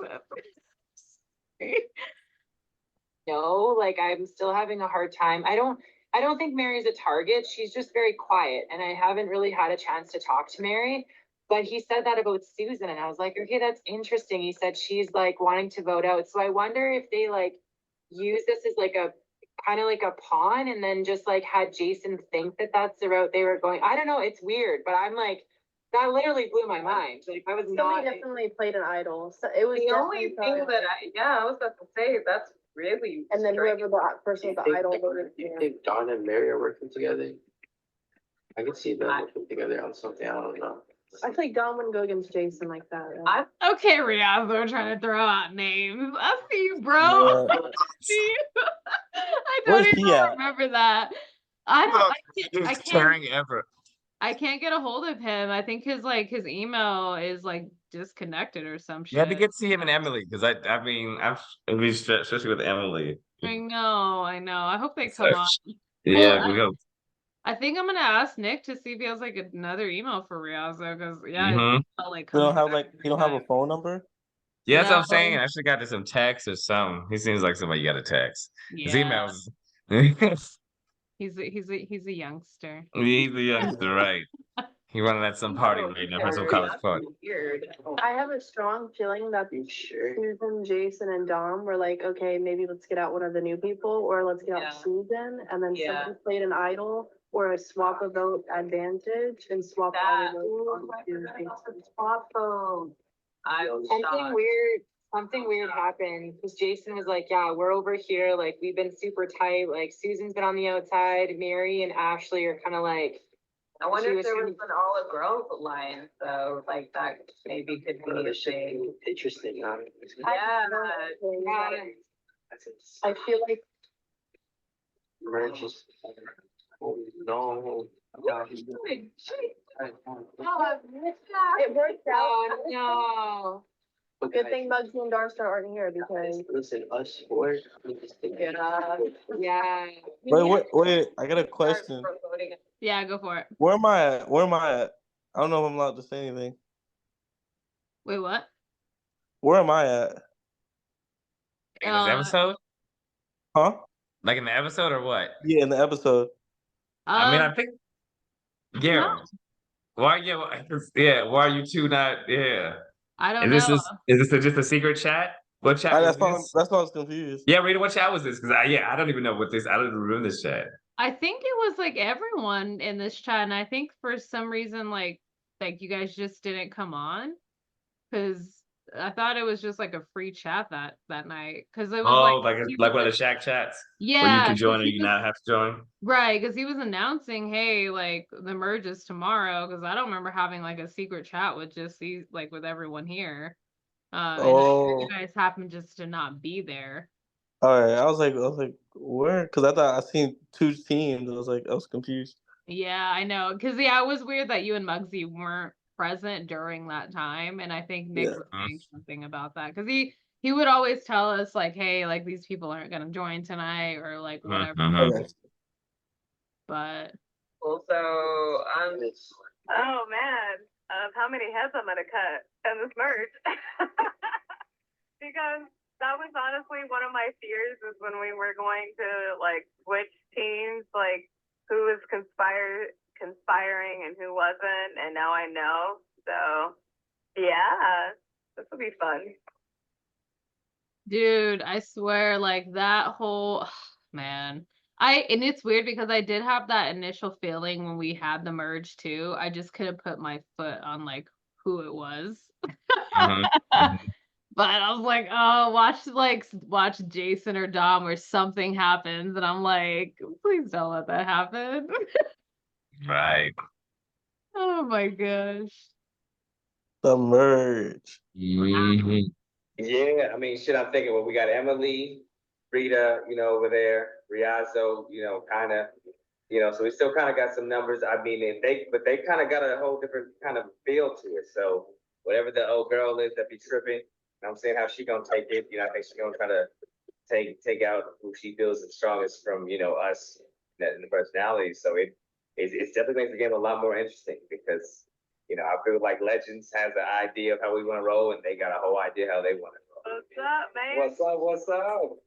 No, like I'm still having a hard time. I don't think Mary's a target. She's just very quiet, and I haven't really had a chance to talk to Mary. But he said that about Susan, and I was like, okay, that's interesting. He said she's like wanting to vote out. So I wonder if they like use this as like a kind of like a pawn, and then just like had Jason think that that's the route they were going. I don't know. It's weird, but I'm like, that literally blew my mind. Like I was somebody not. definitely played an idol. So it was The only definitely thing that I was about to say, that's really and then strange. whoever the person with the idol voted You for. think Dawn and Mary are working together? I could see them working together on something, I don't know. I feel like Dom wouldn't go against Jason like that. Right? Okay, Riazzo trying to throw out names. I see you, bro. Yeah. I see you. I Where's don't he even at? remember that. I can't Caring ever. I can't get a hold of him. I think his email is like disconnected or some shit. Yeah, it'd be good to see him and Emily, because I mean, especially with Emily. I know. I hope they So, come on. yeah, Well, we hope. I think I'm gonna ask Nick to see if he has like another email for Riazzo, because yeah, Mhm. it's not, like You don't coming have back like you don't have a phone number? Yeah, that's what I'm saying. No. I should have got some text or something. He seems like somebody you got to text. His Yeah, emails. he's a youngster. He's a youngster, right? He running at some party right now, for some college party. Weird. I have a strong feeling that Sure. Susan, Jason, and Dom were like, okay, maybe let's get out one of the new people, or let's get Yeah. out Susan, and then Yeah. somebody played an idol or a swap a vote advantage and swap all That, the votes onto Jason. swap phone. I'm Something shocked. weird something weird happened, because Jason was like, yeah, we're over here, like, we've been super tight, like, Susan's been on the outside, Mary and Ashley are kind of like, I wonder She if was there was trying- an all a girls line, so like that maybe could be a thing. Interesting, Yeah. yeah, I feel like Merges. Oh, no. it worked out. oh, no. Good thing Bugsy and Darstar aren't here because Listen, us four, we just think. Yeah. Wait, I got a question. Yeah, go for it. Where am I at? Where am I at? I don't know if I'm allowed to say anything. Wait, what? Where am I at? In this episode? Huh? Like in the episode or what? Yeah, in the episode. I mean, I think, yeah. Why, yeah, why are you two not, yeah. I don't Is know. this just a secret chat? What chat was this? That's why I was confused. Yeah, Rita, what chat was this? Because I don't even know what this, I don't even remember this chat. I think it was like everyone in this chat, and I think for some reason, like you guys just didn't come on, because I thought it was just like a free chat that night, because it was Oh, he like was one of the Shack chats? Where you yeah, can 'cause join or he you was- not have to join? right, because he was announcing, hey, like the merge is tomorrow, because I don't remember having like a secret chat with just these, like with everyone here. And Oh. you guys happen just to not be there. All right. I was like, where? Because I thought I seen two teams. I was confused. Yeah, I know. Because yeah, it was weird that you and Muggsy weren't present during that time, and I think Nick Yeah. was saying something about that, because he would always tell us like, hey, like these people aren't gonna join tonight or like whatever. Okay. But Also, oh man, of how many heads I'm gonna cut in this merge. Because that was honestly one of my fears, is when we were going to like switch teams, like who was conspiring and who wasn't, and now I know. So yeah, this will be fun. dude, I swear, like that whole man. And it's weird because I did have that initial feeling when we had the merge too. I just couldn't put my foot on like who it was. But I was like, oh, watch Jason or Dom where something happens, and I'm like, please don't let that happen. Right. Oh my gosh. The merge. Mhm. Yeah, I mean, shit, I'm thinking, well, we got Emily, Rita, over there, Riazzo, kind of, so we still kind of got some numbers. I mean, but they kind of got a whole different kind of feel to it. So whatever the old girl is that be tripping, I'm saying how she gonna take it. I think she's gonna try to take out who she feels the strongest from, us in the personality. So it's definitely makes the game a lot more interesting because, I feel like Legends has an idea of how we want to roll, and they got a whole idea how they want to roll. What's up, man? What's up? What's up?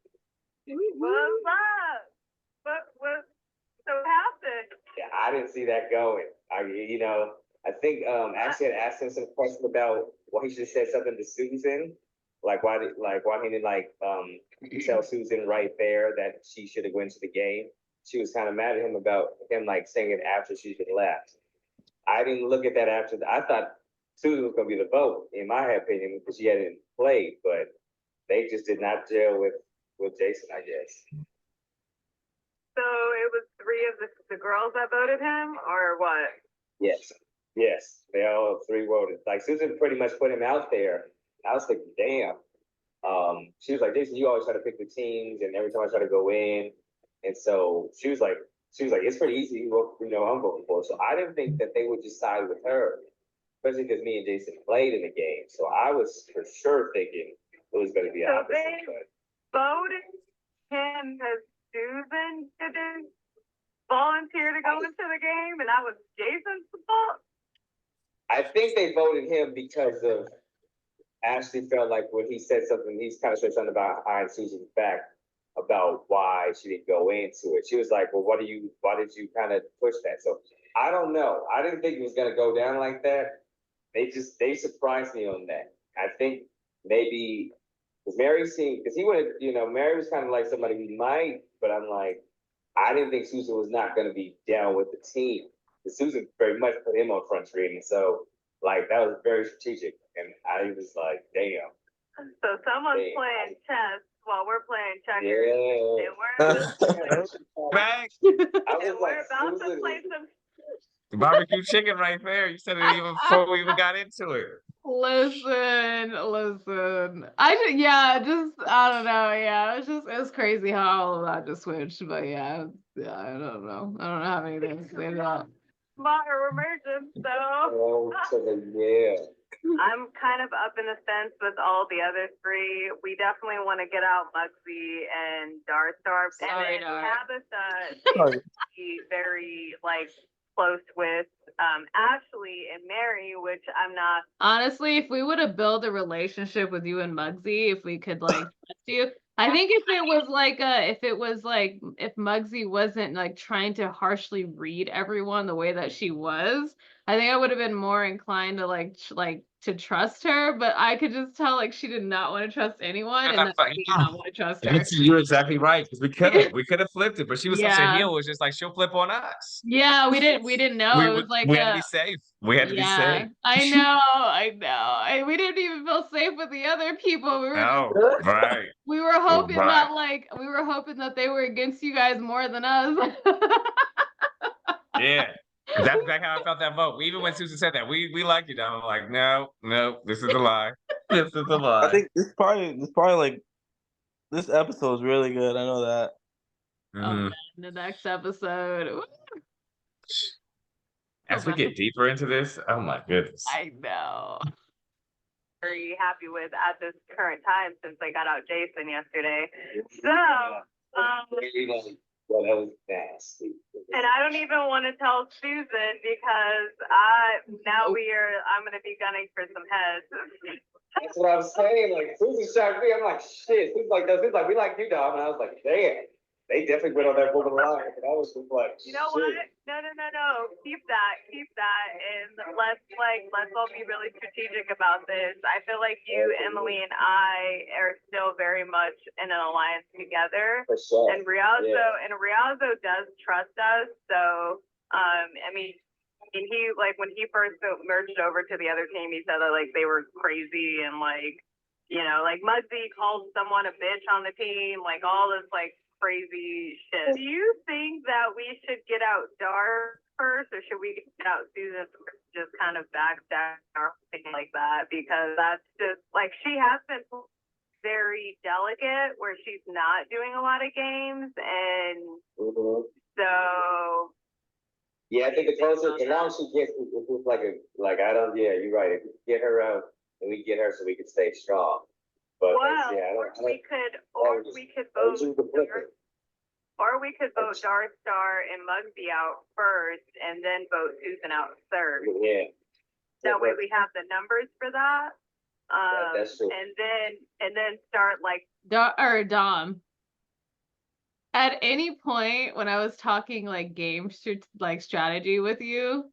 So happened? Yeah, I didn't see that going. I think Ashley had asked him some question about why he should have said something to Susan, like why he didn't tell Susan right there that she should have went to the game. She was kind of mad at him about him saying it after she had left. I didn't look at that after. I thought Susan was going to be the vote, in my opinion, because she hadn't played, but they just did not gel with Jason, I guess. So it was three of the girls that voted him, or what? Yes, they all three voted. Like Susan pretty much put him out there. I was thinking, damn. She was like, Jason, you always try to pick the teams, and every time I try to go in, and so she was like, it's pretty easy. I'm voting for. So I didn't think that they would just side with her, especially because me and Jason played in the game. So I was for sure thinking it was going to be So opposite. they voted him because Susan didn't volunteer to go into the game, and that was Jason's fault. I think they voted him because of Ashley felt like when he said something, he's kind of said something about behind Susan's back about why she didn't go into it. She was like, well, why did you kind of push that? So I don't know. I didn't think it was going to go down like that. They surprised me on that. I think maybe because Mary was kind of like somebody we might, but I'm like, I didn't think Susan was not going to be down with the team. Because Susan very much put him on front screen. So that was very strategic. And I was like, damn. So someone's Yeah. playing chess while we're playing checkers. Yeah. And Right. I was we're like, about to Susan, play some. Barbecue chicken right there. You said it even before we even got into it. Listen. I don't know. Yeah, it was crazy how all of that just switched. But yeah, I don't know. I don't have anything to say to that. Water immersion, so oh, yeah. I'm kind of up in the fence with all the other three. We definitely want to get out Muggsy and Darstar. Sorry, And then Dar. Tabitha Sorry. seems to be very like close with Ashley and Mary, which I'm not. Honestly, if we would have built a relationship with you and Muggsy, if we could like trust you, I think if Muggsy wasn't like trying to harshly read everyone the way that she was, I think I would have been more inclined to to trust her. But I could just tell like she did not want to trust anyone, and that I did not want to trust her. You're exactly right. Because we could have flipped it, but she was such a heel. It was just like she'll flip on us. Yeah, we didn't know. It was like we had to be safe. We had to be safe. I know. We didn't even feel safe with the other people. We were No, right. we were hoping Right. that they were against you guys more than us. Yeah. 'Cause that's exactly how I felt that vote. Even when Susan said that, we like you, Dom. I'm like, no, this is a lie. This is a lie. I think this probably like this episode is really good. I know that. Oh Mhm. man, the next episode. Ooh, As we get deeper into this, oh my goodness. I know. Very happy with at this current time since I got out Jason yesterday. So, Well, that was nasty. and I don't even want to tell Susan because I'm gonna be gunning for some heads. That's what I'm saying. Like, Susan shocked me. I'm like, shit. Susan's like, we like you, Dom. And I was like, damn. They definitely went on that moving line. And I was just like, You know shit. what? No. Keep that. And let's all be really strategic about this. I feel like you, Emily, and I are still very much in an alliance together. For sure. And Rialzo does trust us. So, he like when he first merged over to the other team, he said that like they were crazy and like, like Muggsy called someone a bitch on the team, like all this like crazy shit. Do you think that we should get out Dar first, or should we get out Susan first, just kind of backstab or something like that? Because that's just like she has been very delicate, where she's not doing a lot of games, and so. Yeah, I think the closer to now she gets, it's just yeah, you're right. If we get her out and we get her so we can stay strong. But we could vote Darstar and Muggsy out first, and then vote Susan out third. Yeah. That way we have the numbers for that. That's true. And then start like Dom. At any point when I was talking like strategy with you,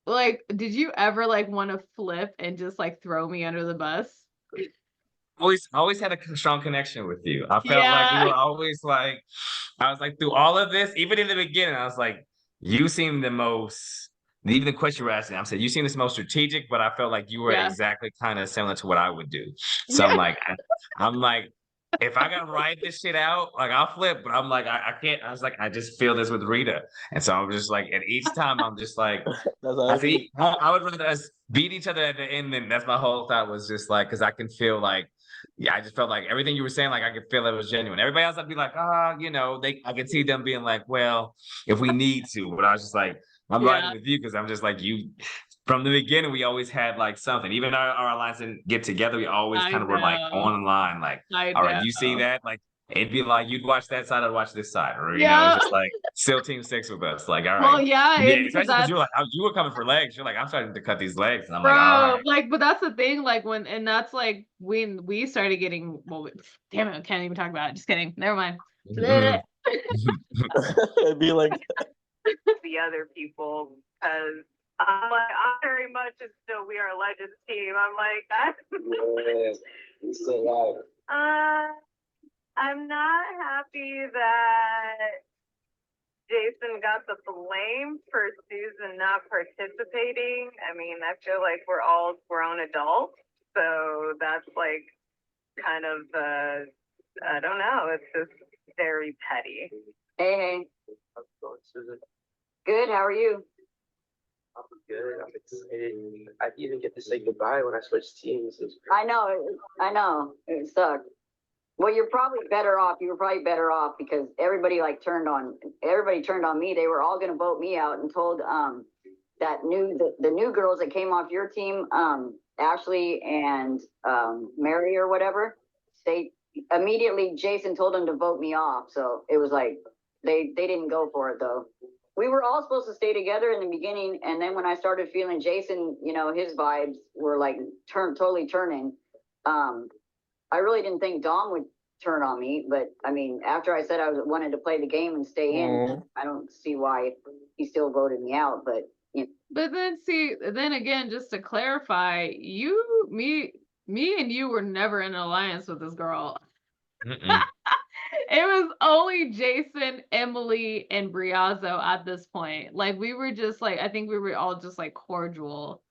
like, did you ever like want to flip and just like throw me under the bus? Always had a strong connection with you. I felt like we were always like, I was like, through all of this, even in the beginning, I was like, you seem the most, even the question you were asking, I'm saying you seem the most strategic, but I felt like you were exactly kind of similar to what I would do. So I'm like, if I gotta ride this shit out, like I'll flip, but I'm like, I can't. I was like, I just feel this with Rita. And so I'm just like, and each time I'm just like, I would rather us beat each other at the end. And that's my whole thought was just like, cause I can feel like, I just felt like everything you were saying, like I could feel it was genuine. Everybody else, I'd be like, I could see them being like, well, if we need to, but I was just like, I'm riding with you because I'm just like you. From the beginning, we always had like something. Even our alliance didn't get together. We always kind of were like on line, like, all right, you see that? Like it'd be like you'd watch that side, I'd watch this side, or just like still Team 6 with us. Like, all right, well, especially because you're like you were coming for legs. You're like, I'm starting to cut these legs, and I'm like, all right. But that's the thing. Like and that's like when we started getting. Well, damn it, I can't even talk about it. Just kidding. Never mind. Mhm. It'd be like the other people, because I'm like, I'm very much still We Are Legends team. I'm like, you still alive. I'm not happy that Jason got the blame for Susan not participating. I mean, I feel like we're all grown adults, so that's like kind of, I don't know, it's just very petty. Hey, How's it going, Susan? good, how are you? I'm good. I'm excited. I didn't even get to say goodbye when I switched teams. It was great. I know, it sucked. Well, you're probably better off, you were probably better off because everybody turned on me. They were all gonna vote me out and told, the new girls that came off your team, Ashley and, Mary or whatever, they immediately, Jason told them to vote me off. So it was like, they didn't go for it though. We were all supposed to stay together in the beginning. And then when I started feeling Jason, his vibes were totally turning. I really didn't think Dom would turn on me, but I mean, after I said I wanted to play the game and stay in, I don't see why he still voted me out, but But then again, just to clarify, me and you were never in an alliance with this girl. Mm-mm. It was only Jason, Emily, and Briazzo at this point. We were just I think we were all just cordial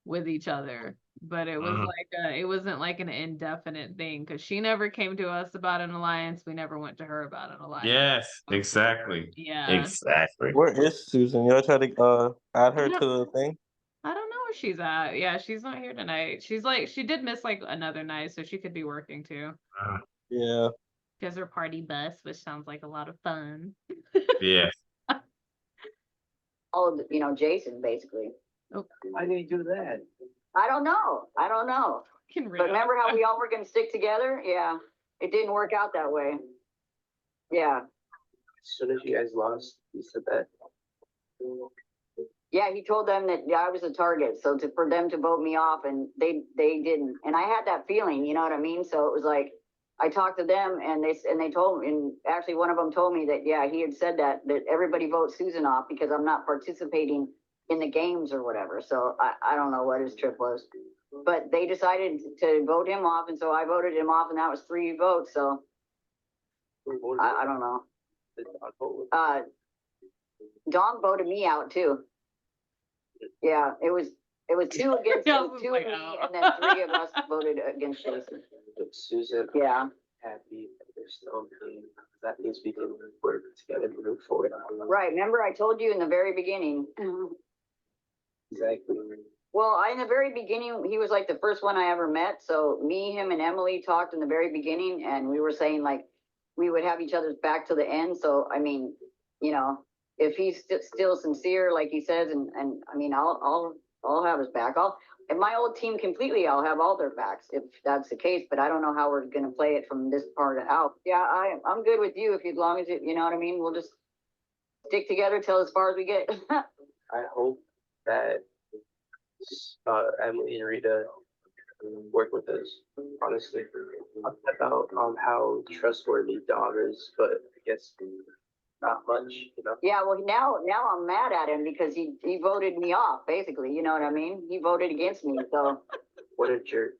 with each other. But it was it wasn't an indefinite thing because she never came to us about an alliance. We never went to her about an alliance. Yes, exactly. Yeah. Exactly. Where is Susan? Y'all try to add her Yeah. to the thing? I don't know where she's at. Yeah, she's not here tonight. She's she did miss another night, so she could be working too. Yeah. Because her party bus, which sounds like a lot of fun. Yeah. all of, Jason basically. Why did he do that? I don't know. Can But remember how we all were gonna stick together? Yeah, it didn't work out that way. Yeah. As soon as you guys lost, he said that. Yeah, he told them that I was a target, so for them to vote me off, and they didn't. And I had that feeling, you know what I mean? So it was I talked to them, and they told me, and actually one of them told me that he had said that everybody vote Susan off because I'm not participating in the games or whatever. So I don't know what his trip was, but they decided to vote him off, and so I voted him off, and that was 3 votes. So I don't know. Dawn voted me out too. Yeah, it was 2 against 2 of me, and then 3 of us voted against Jason. Susan, Yeah. happy that they're still on the team. That means we can work together to move forward. Right. Remember, I told you in the very beginning. Exactly. Well, in the very beginning, he was the first one I ever met. So me, him, and Emily talked in the very beginning, and we were saying we would have each other's back to the end. So I mean, if he's still sincere, like he says, and I mean, I'll have his back. And my old team completely, I'll have all their backs if that's the case. But I don't know how we're gonna play it from this part out. Yeah, I'm good with you as long as you know what I mean. We'll just stick together till as far as we get. I hope that Emily and Rita work with us, honestly, about how trustworthy Dom is, but I guess not much, Yeah, well, now I'm mad at him because he voted me off, basically. You know what I mean? He voted against me, so. What a jerk.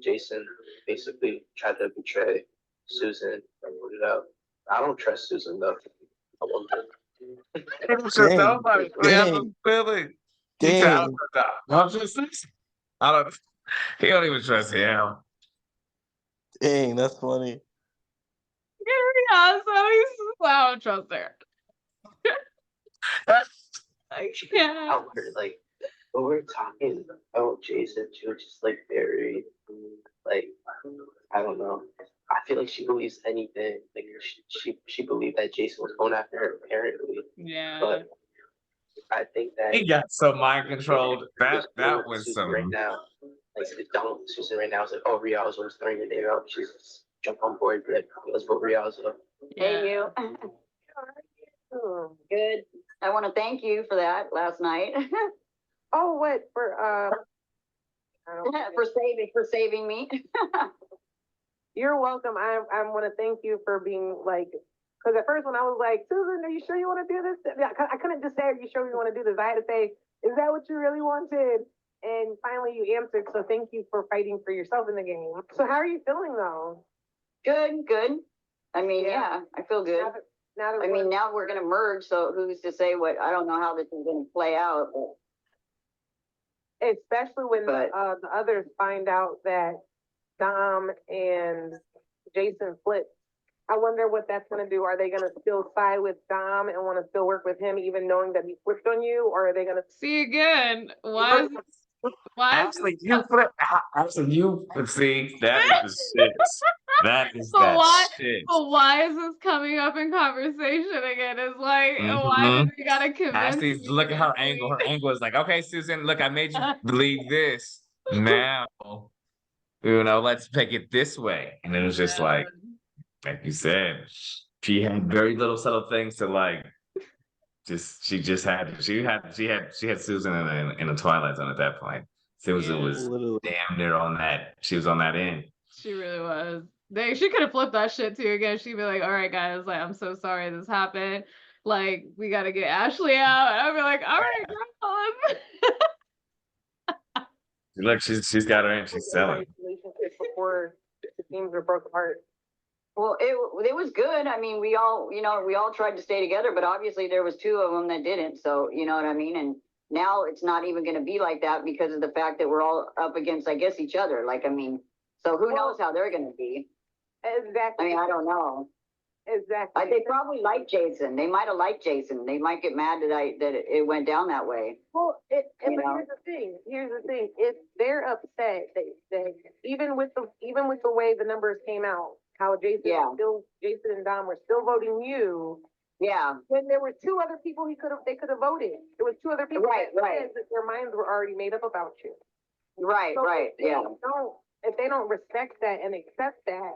Jason basically tried to betray Susan and voted out. I don't trust Susan though. I won't do. Nobody. We have a feeling. Dang. Don't just I don't. He don't even trust him. Dang, that's funny. Yeah, so he's I don't trust her. I can't. Outward, when we're talking about Jason, she was just very, I don't know. I feel like she believes anything. She believed that Jason was going after her apparently. Yeah. But I think that He got so mind controlled. That was Susan some. right now. Susan right now is oh, Rialzo was throwing the name out. She's just jump on board, let's vote Rialzo. Hey, you. Good. I want to thank you for that last night. Oh, what for? for saving me. You're welcome. I want to thank you for being because at first when I was Susan, are you sure you want to do this? Yeah, I couldn't just say, are you sure you want to do this? I had to say, is that what you really wanted? And finally you answered. So thank you for fighting for yourself in the game. So how are you feeling though? Good. I mean, yeah I feel good. Now we're gonna merge. So who's to say what? I don't know how this is gonna play out. But especially when the others find out that Dom and Jason flipped. I wonder what that's gonna do. Are they gonna still side with Dom and wanna still work with him even knowing that he flipped on you? Or are they gonna See again, why is Actually, you flip. Actually, you see that is the shit. That is But that why? shit. But why is this coming up in conversation again? It's like, why Mhm. does he gotta convince Ashley, me look at her to angle. Her leave? angle is like, okay, Susan, look, I made you believe this. Now, let's take it this way. And it was just like you said, she had very little subtle things to like. She had Susan in a Twilight Zone at that point. Susan Yeah. was Literally. damn near on that. She was on that end. She really was. She could have flipped that shit too again. She'd be like, all right, guys, like, I'm so sorry this happened. Like, we gotta get Ashley out. And I'd be like, all right, girl. Look, she's got her in. She's selling. relationship before the teams were broke apart? Well, it was good. I mean, we all tried to stay together, but obviously there was two of them that didn't. So, you know what I mean? And now it's not even going to be like that because of the fact that we're all up against, I guess, each other. Like, I mean, so who knows how they're going to be? Exactly. I mean, I don't know. Exactly. They probably like Jason. They might have liked Jason. They might get mad that it went down that way. Well, You but know? here's the thing. If they're upset, they even with the way the numbers came out, how Jason and Dom were still voting you. Yeah. When there were two other people they could have voted. There was two other people Right. said that their minds were already made up about you. Right. So Right. if they don't respect that and accept that,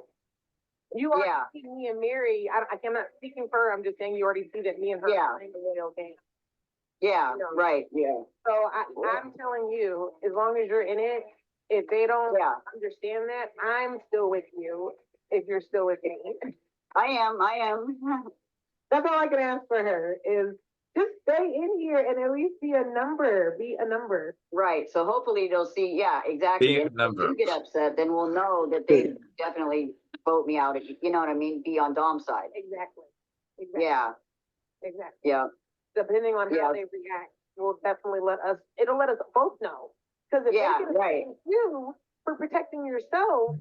you already see me and Mary. I'm not speaking for her. I'm just saying you already see that me and her are playing the way okay. Yeah. Right. Yeah. So I'm telling you, as long as you're in it, if they don't understand that, I'm still with you. If you're still with me, I am. that's all I can ask for her is just stay in here and at least be a number. Be a number. Right. So hopefully they'll see. Yeah, exactly. Be a And if number. you get upset, then we'll know that they definitely vote me out. You know what I mean? Be on Dom's side. Exactly. Yeah. Exactly. Yeah. Depending on how they react, will definitely it'll let us both know. Because if they can blame you for protecting yourself,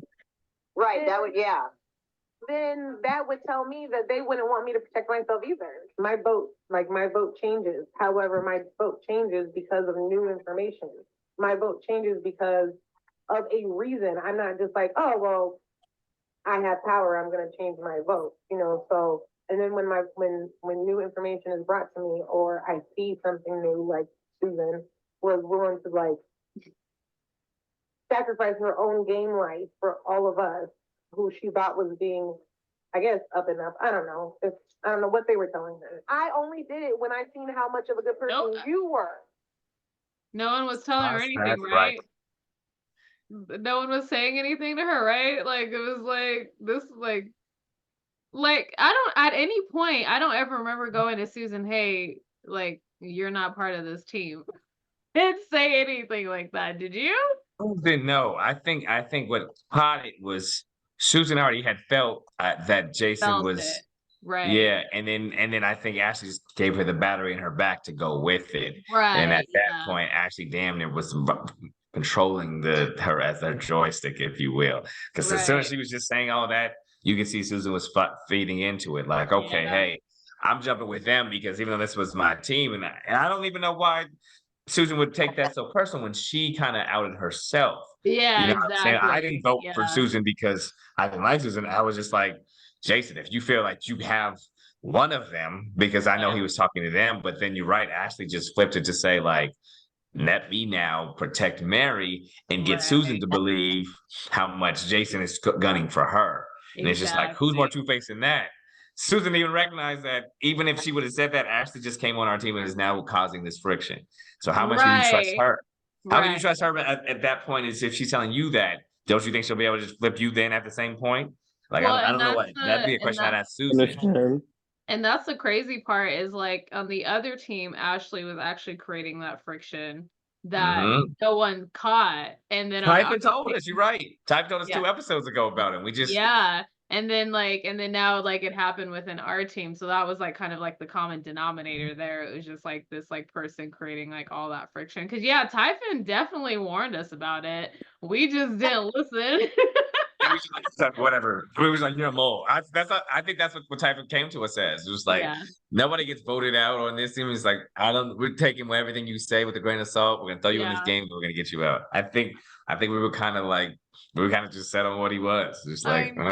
right, then that would tell me that they wouldn't want me to protect myself either. My vote changes. However, my vote changes because of new information. My vote changes because of a reason. I'm not just like, oh, well, I have power, I'm going to change my vote, so, and then when new information is brought to me or I see something new, like Susan was willing to like sacrifice her own game life for all of us who she thought was being, I guess, up and up. I don't know. I don't know what they were telling her. I only did it when I seen how much of a good person you were. No one was telling her anything, right? No one was saying anything to her, right? Like, it was like, this, like, at any point, I don't ever remember going to Susan, hey, like, you're not part of this team. Didn't say anything like that, did you? Didn't know. I think what caught it was Susan already had felt that Jason was right. Yeah, and then I think Ashley just gave her the battery in her back to go with it. Right. And at that point, Ashley damn near was controlling her as their joystick, if you will. Because as soon as she was just saying all that, you can see Susan was feeding into it. Like, okay, hey, I'm jumping with them because even though this was my team, and I don't even know why Susan would take that so personal when she kind of outed herself. Yeah, you know exactly. what I'm saying? I didn't vote for Susan because I didn't like Susan. I was just like, Jason, if you feel like you have one of them, because I know he was talking to them, but then you're right, Ashley just flipped it to say like, let me now protect Mary and get Susan to believe how much Jason is gunning for her. And it's just like, who's more two-faced than that? Susan even recognized that even if she would have said that, Ashley just came on our team and is now causing this friction. So how much do you trust her? How can you trust her at that point is if she's telling you that, don't you think she'll be able to just flip you then at the same point? Like, I don't know what, that'd be a question I'd ask Susan. And that's the crazy part is like on the other team, Ashley was actually creating that friction that no one caught. And then Typhon told us, you're right. Typhon told us 2 episodes ago about it. We just and then now like it happened within our team. So that was like kind of like the common denominator there. It was just like this like person creating like all that friction. Cause Typhon definitely warned us about it. We just didn't listen. whatever. We was like, you're a mole. I think that's what type of came to us as. It was like Yeah. nobody gets voted out on this team. It's like we're taking everything you say with a grain of salt. We're gonna throw you in this Yeah. game, but we're gonna get you out. I think we were kind of just set on what he was. Just I like know.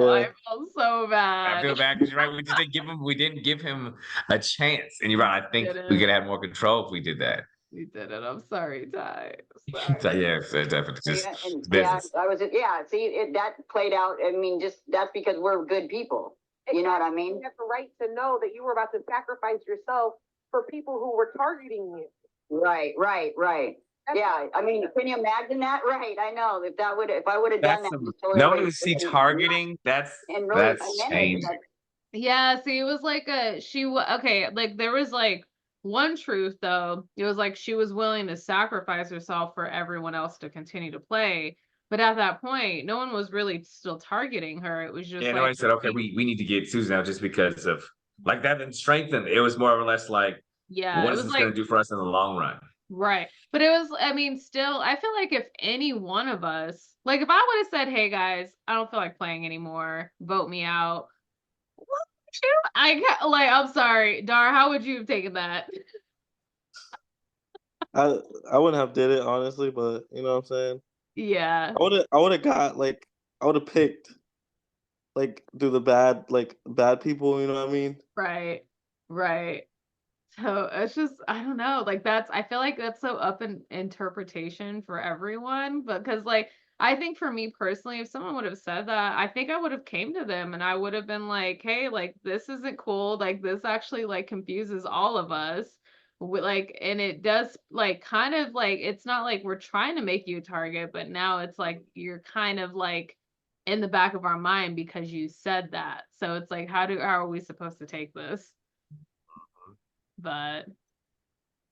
I Yeah. felt so I feel bad. bad because you're right. We didn't give him a chance. And you're right. I think we Didn't. could have had more control if we did that. We did it. I'm sorry, Ty. So Sorry. yeah, so definitely just Yeah, and business. I was, yeah, see, that played out, I mean, just, that's because we're good people. You know what I mean? You have the right to know that you were about to sacrifice yourself for people who were targeting you. Right. Yeah, I mean, can you imagine that? Right, I know, if I would have done That's that. some, totally knowing would- to see targeting, that's And really, that's I meant it, changing. but- Yeah, see, it was like okay, like there was like one truth though. It was like she was willing to sacrifice herself for everyone else to continue to play. But at that point, no one was really still targeting her. It was just Yeah, like nobody said, okay, we need to get Susan out just because of like that didn't strengthen. It was more or less like, yeah, what it is was this like gonna do for us in the long run? right. But it was, I mean, still, I feel like if any one of us, like if I would have said, hey guys, I don't feel like playing anymore, vote me out. What would you? I'm sorry, Dar, how would you have taken that? I wouldn't have did it honestly, but you know what I'm saying. Yeah. I would have got like I would have picked like do the bad people. You know what I mean? Right. So it's just, I don't know, like I feel like that's so up in interpretation for everyone, because like, I think for me personally, if someone would have said that, I think I would have came to them and I would have been like, hey, like, this isn't cool. Like, this actually like confuses all of us. Like, and it does like kind of like, it's not like we're trying to make you a target, but now it's like, you're kind of like in the back of our mind because you said that. So it's like, how are we supposed to take this? But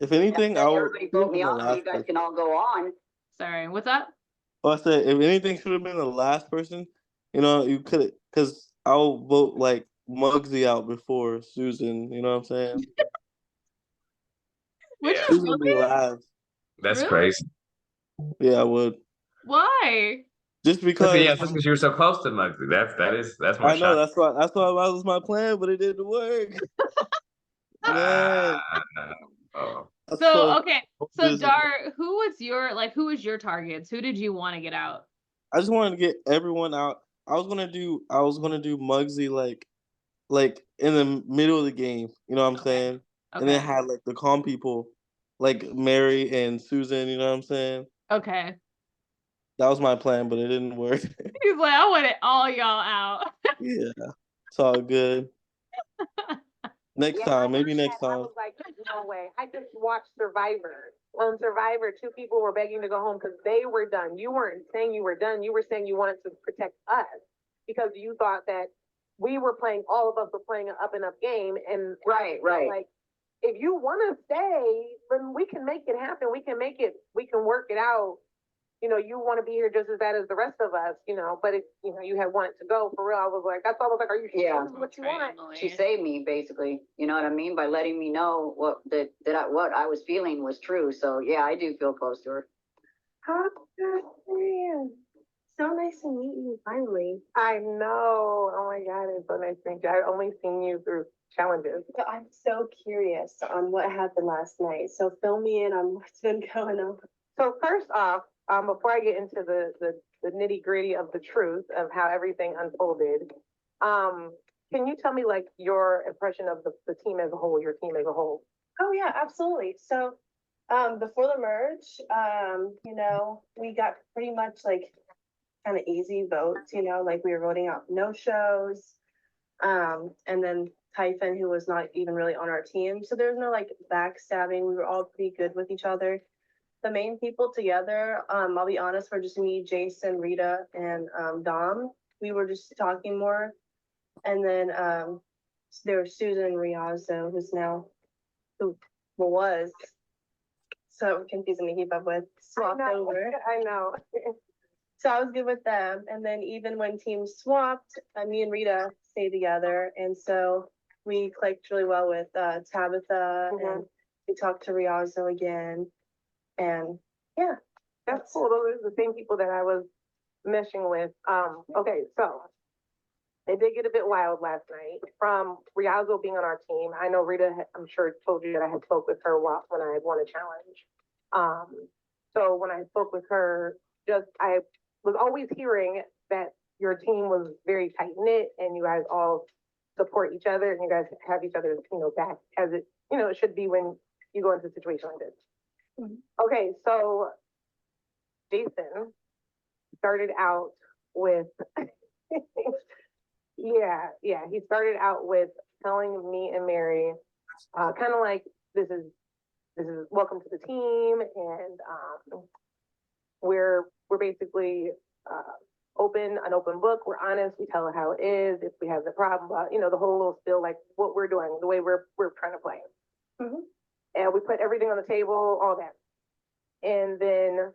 If anything, I would Everybody vote me off, so you guys can all go on. sorry, what's up? Well, I said if anything should have been the last person. You know, you could because I'll vote like Muggsy out before Susan. You know what I'm saying? Would Yeah. you Susan would be really? last. That's Really? crazy. Yeah, I would. Why? Just because Yeah, because you were so close to Muggsy. That's more I know shocking. that's why that was my plan, but it didn't work. Man, Oh. that's So okay, so busy. Dar, who was your targets? Who did you want to get out? I just wanted to get everyone out. I was gonna do Muggsy like in the middle of the game. You know what I'm saying? And then Okay. had like the calm people, like Mary and Susan. You know what I'm saying? Okay. That was my plan, but it didn't work. He's like, I want it all y'all out. Yeah, it's all good. Next time, maybe next I time. was like, no way. I just watched Survivor. On Survivor, 2 people were begging to go home because they were done. You weren't saying you were done. You were saying you wanted to protect us because you thought that we were playing, all of us were playing an up and up game. And Right. like, if you want to stay, then we can make it happen. We can work it out. You know, you want to be here just as bad as the rest of us, you know, but if, you know, you had wanted to go for real, I was like, that's why I was like, are you sure Yeah. this is what you want? She saved me basically, you know what I mean, by letting me know what I was feeling was true. So yeah, I do feel close to her. How man. So nice to meet you finally. I know. Oh my God, it's so nice to meet you. I've only seen you through challenges. So I'm so curious on what happened last night. So fill me in on what's been going on. So first off, before I get into the nitty gritty of the truth of how everything unfolded, can you tell me like your impression of the team as a whole, your team as a whole? Oh yeah, absolutely. So before the merge, you know, we got pretty much like kind of easy votes, you know, like we were voting out no shows. And then Typhon, who was not even really on our team. So there's no like backstabbing. We were all pretty good with each other. The main people together, I'll be honest, were just me, Jason, Rita, and Dom. We were just talking more. And then there was Susan Riazzo, who was so confusing to keep up with, swapped over. I know. So I was good with them. And then even when teams swapped, me and Rita stayed together. And so we clicked really well with Tabitha, and we talked to Riazzo again. And yeah, that's cool. Those are the same people that I was meshing with. Okay, so it did get a bit wild last night from Riazo being on our team. I know Rita, I'm sure told you that I had spoke with her when I won a challenge. So when I spoke with her, I was always hearing that your team was very tight knit and you guys all support each other and you guys have each other's, back as it, it should be when you go into a situation like this. Okay, so Jason started out with he started out with telling me and Mary kind of like this is welcome to the team, and we're basically an open book. We're honest. We tell her how it is. If we have the problem, the whole little spill, like what we're doing, the way we're trying to play. And we put everything on the table, all that, and then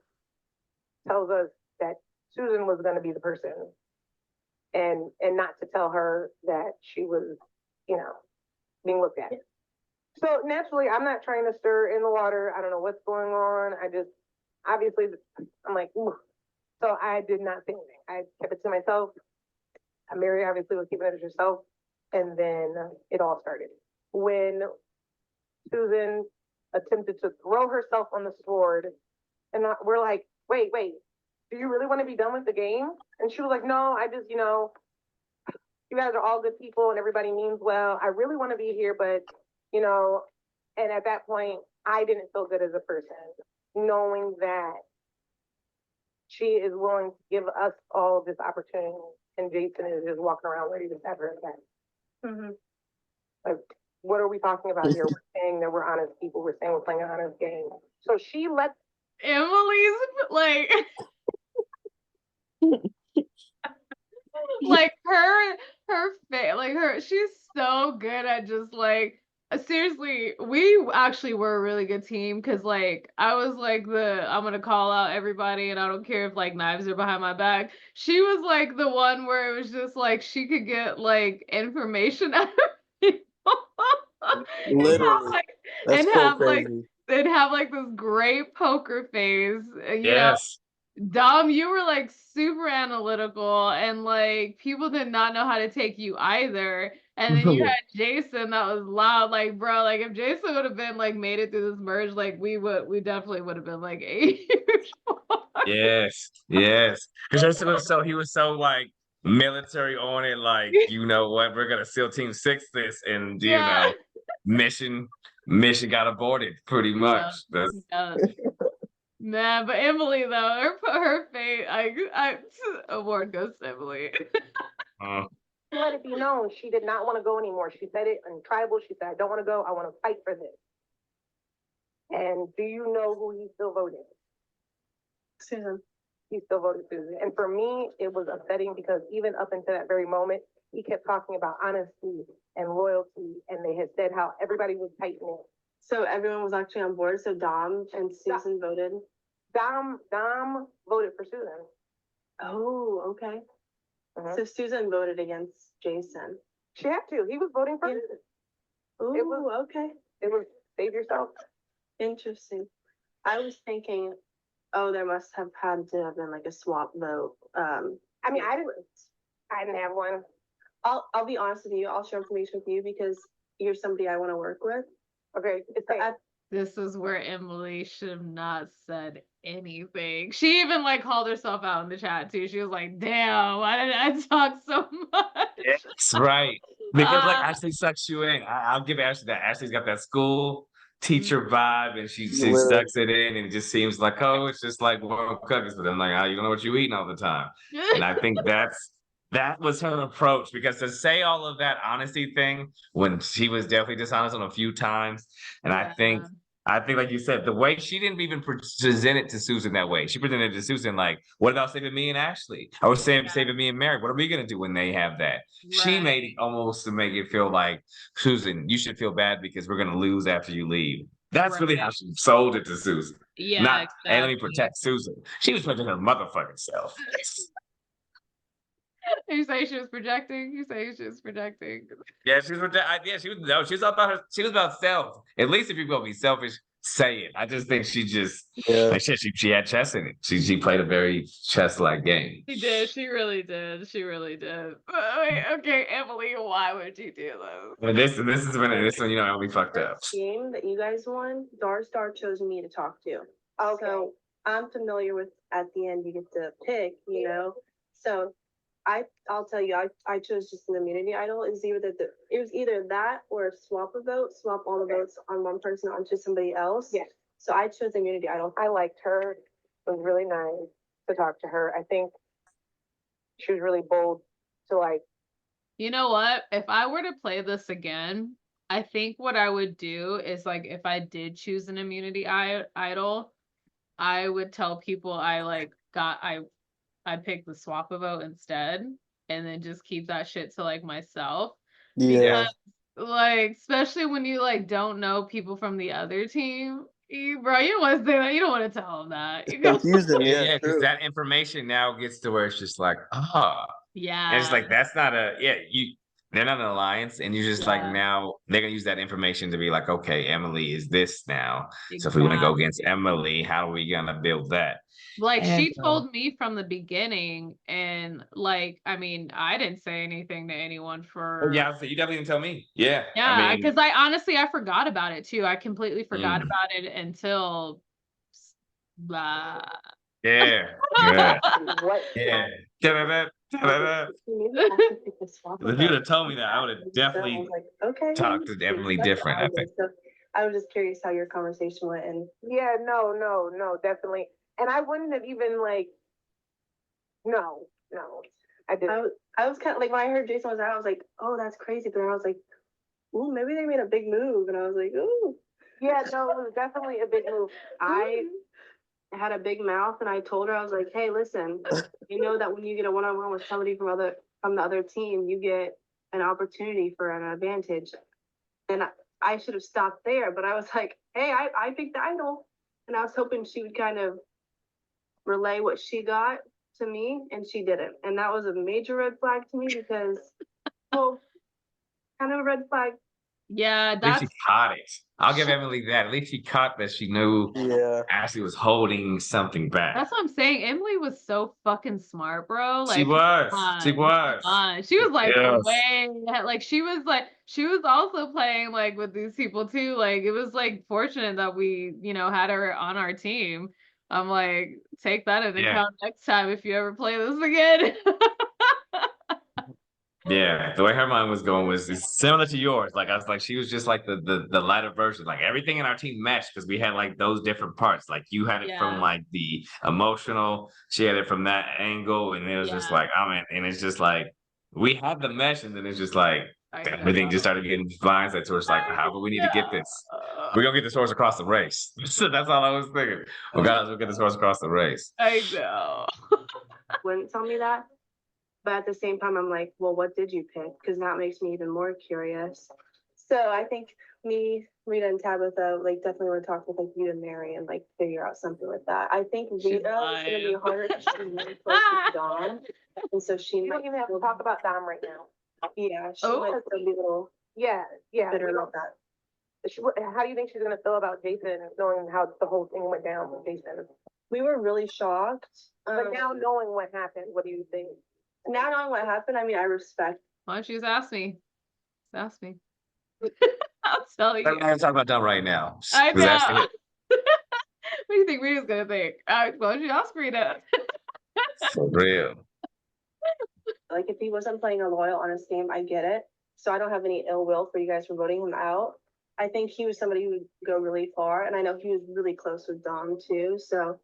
tells us that Susan was going to be the person, and not to tell her that she was, being looked at. So naturally, I'm not trying to stir in the water. I don't know what's going on. Obviously, I'm like, ooh. So I did not say anything. I kept it to myself. Mary obviously was keeping it to herself. And then it all started. When Susan attempted to throw herself on the sword, and we're like, wait, do you really want to be done with the game? And she was like, no, I just, you guys are all good people and everybody means well. I really want to be here, but, and at that point, I didn't feel good as a person, knowing that she is willing to give us all this opportunity and Jason is just walking around ready to stab her again. Like, what are we talking about here? We're saying that we're honest people. We're saying we're playing an honest game. So she let Emily's like like her face, like she's so good at just like seriously, we actually were a really good team because like I was like I'm gonna call out everybody and I don't care if like knives are behind my back. She was like the one where it was just like she could get like information out of people. Literally, that's and so have like crazy. they'd have like this great poker face, Yes. Dom, you were like super analytical and like people did not know how to take you either. And then you had Jason that was loud, like bro, like if Jason would have been like made it through this merge, like we definitely would have been like a huge Yes. Because he was so like military on it, like, you know what, we're gonna SEAL Team 6 this, and Yeah. mission got aborted pretty much. Man, but Emily though, her face, I award goes to Emily. let it be known she did not want to go anymore. She said it in tribal. She said, I don't want to go. I want to fight for this. And do you know who he still voted? Susan. He still voted Susan. And for me, it was upsetting because even up until that very moment, he kept talking about honesty and loyalty. And they had said how everybody was tight knit. So everyone was actually on board. So Dom and Susan voted. Dom voted for Susan. Oh, okay. So Susan voted against Jason. She had to. He was voting for Susan. Oh, okay. It was save yourself. Interesting. I was thinking, there must have had to have been like a swap vote. I mean, I didn't have one. I'll be honest with you. I'll share information with you because you're somebody I want to work with. Okay. This is where Emily should have not said anything. She even like called herself out in the chat too. She was like, damn, why did I talk so much? That's right. Because like Ashley sucks you in. I'll give Ashley that. Ashley's got that school teacher vibe and she sucks it in and it just seems like, it's just like warm cookies. But I'm like, you don't know what you're eating all the time. And I think that was her approach, because to say all of that honesty thing when she was definitely dishonest on a few times. And I think like you said, the way she didn't even present it to Susan that way. She presented it to Susan like, what about saving me and Ashley? I was saying saving me and Mary. What are we going to do when they have that? Right. She made it almost to make it feel like, Susan, you should feel bad because we're going to lose after you leave. That's really how she sold it to Susan. Yeah, not, exactly. Hey, let me protect Susan. She was protecting her motherfucking self. You say she was projecting? Yeah, she was. She was about self. At least if you're gonna be selfish, say it. I just think she just Yeah. like she had chess in it. She played a very chess-like game. She did. She really did. She really did. Wait, okay, Emily, why would you do this? But this is when you know Emily fucked up. Game that you guys won, Darstar chose me to talk to. Okay. So I'm familiar with, at the end, you get to pick, you know? So I'll tell you, I chose just an immunity idol. It was either that or swap a vote, swap all the votes on one person onto somebody else. Yeah. So I chose immunity idol. I liked her. It was really nice to talk to her. I think she was really bold to like, You know what? If I were to play this again, I think what I would do is like if I did choose an immunity idol, I would tell people I picked the swap a vote instead, and then just keep that shit to like myself. Yeah. Like, especially when you like don't know people from the other team, you don't want to say that. You don't want to tell them that. You go, Confusing, Yeah, yeah. because True. that information now gets to where it's just like, and it's like yeah, that's not they're not an alliance, and you're just like Yeah. now they're gonna use that information to be like, okay, Emily is this now. So if we want to go against Emily, how are we gonna build that? Like And, she told me from the beginning, and like, I mean, I didn't say anything to anyone for. Yeah, so you definitely didn't tell me. Yeah, Yeah, I mean, because I honestly I forgot about it too. I completely forgot Mm. about it until blah. yeah, yeah, what? yeah. Da-da-da, da-da-da. If you'd have told me that, I would have I definitely was like, okay. talked to Emily different. I think. So I was just curious how your conversation went, and Yeah, no, definitely. And I wouldn't have even like, no, I didn't. I was kind of like, when I heard Jason was out, I was like, oh, that's crazy. But then I was like, ooh, maybe they made a big move, and I was like, ooh. Yeah, no, it was definitely a big move. I had a big mouth, and I told her, I was like, hey, listen, you know that when you get a one-on-one with somebody from the other team, you get an opportunity for an advantage. And I should have stopped there, but I was like, hey, I picked the idol, and I was hoping she would kind of relay what she got to me, and she didn't. And that was a major red flag to me because, well, kind of a red flag. Yeah, At least that's she caught it. I'll give Emily that. At least she caught that she knew Yeah. Ashley was holding something back. that's what I'm saying. Emily was so fucking smart, bro. Like She was. She come was. on. She was like Yes. way ahead. Like she was also playing like with these people too. Like it was like fortunate that we, had her on our team. I'm like, take that into Yeah. account next time if you ever play this again. Yeah, the way her mind was going was similar to yours. Like I was like, she was just like the lighter version. Like everything in our team matched because we had like those different parts. Like you had it from Yeah. like the emotional, she had it from that angle, and it was just Yeah. like, and it's just like we had the mesh, and then it's just like I everything just started getting blindsided. So it's like, how do we need to get this? We're gonna get this horse across the race. So that's all I was thinking. Oh guys, we'll get this horse across the race. I know. Wouldn't tell me that. But at the same time, I'm like, well, what did you pick? Because that makes me even more curious. So I think me, Rita, and Tabitha, like, definitely want to talk with like you and Mary and like figure out something with that. I think Rita is gonna be lying. harder because she's really close with Dawn, and so she You might don't even have to talk about Dom right now. Yeah, she Oh. might still be a little Yeah. bitter we about don't- that. How do you think she's gonna feel about Jason, knowing how the whole thing went down with Jason? We were really shocked. But now knowing what happened, what do you think? Now knowing what happened, I mean, I respect. Why don't you just ask me? Just ask me. I'll tell you. I'm not talking about Dumb right now. I 'Cause that's know. it. What do you think Rita's gonna think? Why don't you ask Rita? For real. Like, if he wasn't playing a loyal, honest game, I get it. So I don't have any ill will for you guys for voting him out. I think he was somebody who would go really far, and I know he was really close with Dom too. So,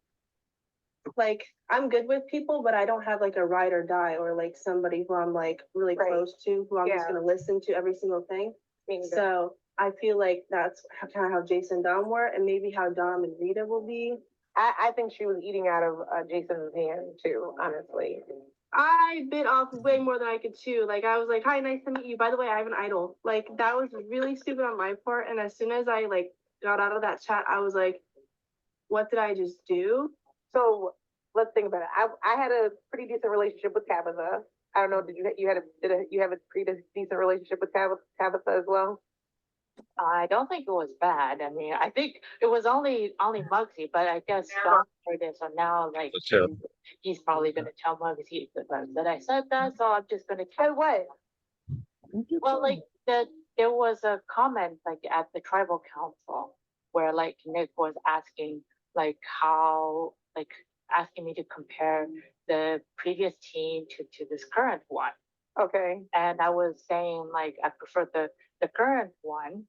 like, I'm good with people, but I don't have like a ride or die or like somebody who I'm like really Right. close to, who I'm just Yeah. gonna listen to every single thing. Me neither. So I feel like that's kind of how Jason and Dom were, and maybe how Dom and Rita will be. I think she was eating out of Jason's hand too, honestly. I bit off way more than I could chew. Like, I was like, hi, nice to meet you. By the way, I have an idol. Like, that was really stupid on my part. And as soon as I like got out of that chat, I was like, what did I just do? So let's think about it. I had a pretty decent relationship with Tabitha. I don't know, did you have a pretty decent relationship with Tabitha as well? I don't think it was bad. I mean, I think it was only Muggsy, but I guess Don heard it, so now like Sure. he's probably gonna tell Muggsy that I said that, so I'm just gonna tell what? Well, like that there was a comment like at the tribal council where like Nick was asking like how like asking me to compare the previous team to this current one. Okay. And I was saying like I prefer the current one.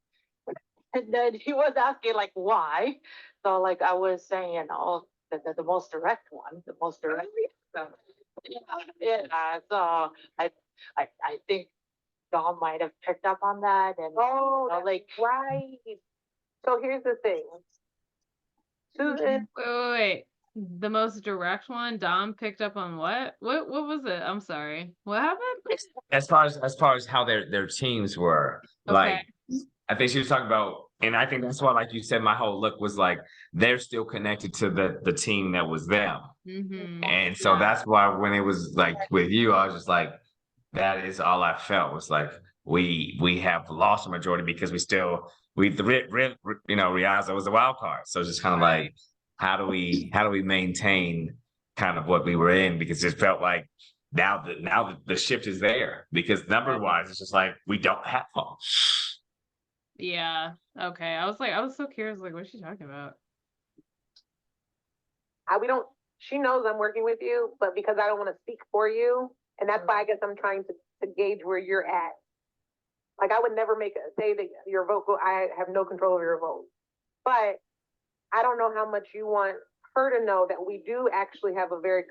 And then he was asking like why. So like I was saying, oh, the most direct one, the most direct. So, yeah. So I think y'all might have picked up on that and like right. So here's the thing. Susan, Wait. The most direct one, Dom picked up on what? What was it? I'm sorry. What happened? As far as how their teams were, Okay. like I think she was talking about, and I think that's why, like you said, my whole look was like they're still connected to the team that was them. Mm-hmm. And so that's why when it was like with you, I was just like, that is all I felt was like we have lost a majority because Riazza was the wild card. So it's just kind of like how do we maintain kind of what we were in, because it felt like now the shift is there, because number wise it's just like we don't have them. Yeah. Okay. I was so curious, like, what's she talking about? she knows I'm working with you, but because I don't want to speak for you, and that's why I guess I'm trying to gauge where you're at. Like I would never say that your vote, I have no control over your vote. But I don't know how much you want her to know that we do actually have a very,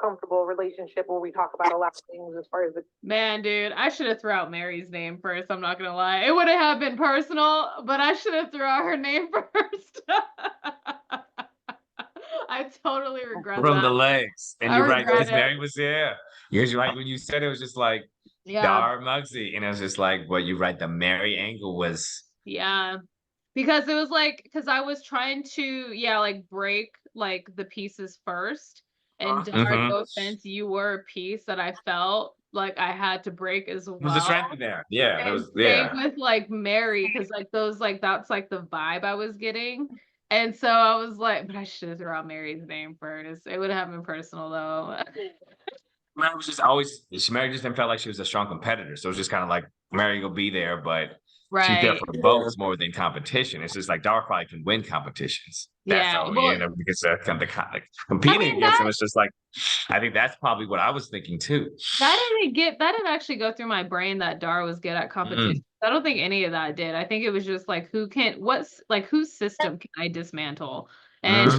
comfortable relationship where we talk about a lot of things as far as the. Man, dude, I should have threw out Mary's name first. I'm not gonna lie. It would have been personal, but I should have threw out her name first. I totally regret From that. the legs. And I you're right, because regret it. Mary was there. Because you're right, when you said it was just like Yeah. Dar Muggsy. And it was just like, well, you're right, the Mary angle was Yeah. Because it was like, because I was trying to, like break like the pieces first. And Dar, no offense, you were a piece that I felt like I had to break as well. There was a strength in there. Yeah, and it was same with like Mary, because like those like that's like the vibe I was getting. And so I was like, but I should have thrown out Mary's name first. It would have been personal though. Mary was just always Mary just didn't feel like she was a strong competitor. So it was just kind of like Mary will be there, but she's there for votes more than competition. It's just like Dar probably can win competitions. That's Yeah, all, well- because competing against him, it's just like I think that's probably what I was thinking too. That didn't actually go through my brain that Dar was good at competition. I don't think any of that did. I think it was just like whose system can I dismantle? And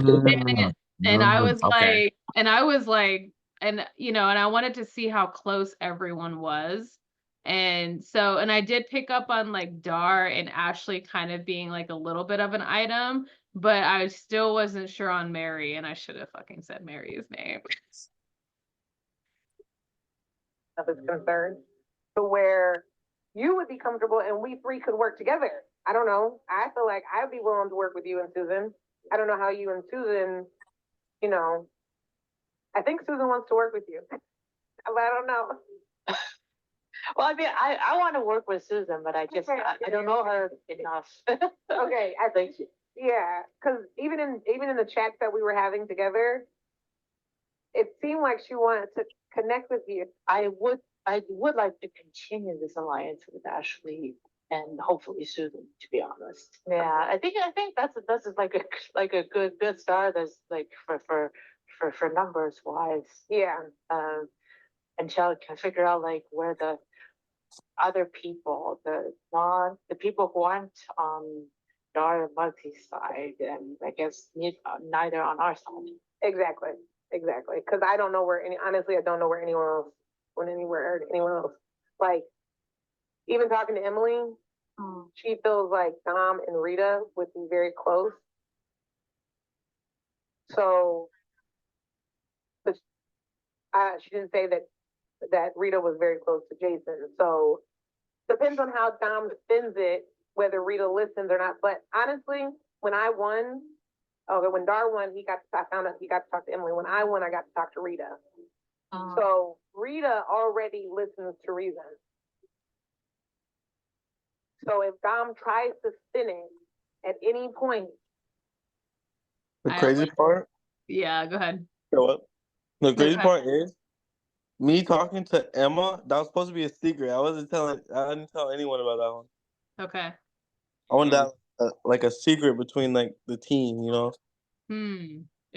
and I was like, and I wanted to see how close everyone was. And so, and I did pick up on like Dar and Ashley kind of being like a little bit of an item, but I still wasn't sure on Mary, and I should have fucking said Mary's name. Of his concern, to where you would be comfortable and we three could work together. I don't know. I feel like I'd be willing to work with you and Susan. I don't know how you and Susan, I think Susan wants to work with you. But I don't know. Well, I mean, I want to work with Susan, but I just, I don't know her enough. Okay, I think, yeah, because even in the chats that we were having together, it seemed like she wanted to connect with you. I would like to continue this alliance with Ashley and hopefully Susan, to be honest. Yeah, I think that's like a good start. That's like for numbers wise. Yeah. Until I can figure out like where the other people, the people who aren't on Dar Mugsy's side, and I guess neither on our side. Exactly. Because I don't know honestly, I don't know where anyone else. Like, even talking to Emily, she feels like Dom and Rita would be very close. So, but she didn't say that Rita was very close to Jason. So, depends on how Dom spins it, whether Rita listens or not. But honestly, when I won, when Dar won, I found out he got to talk to Emily. When I won, I got to talk to Rita. So Rita already listens to reason. So if Dom tries to spin it at any point, The I crazy part, Yeah, go ahead. you know what? The No, go crazy ahead. part is me talking to Emma. That was supposed to be a secret. I didn't tell anyone about that one. Okay. I wanted that like a secret between like the team, you know.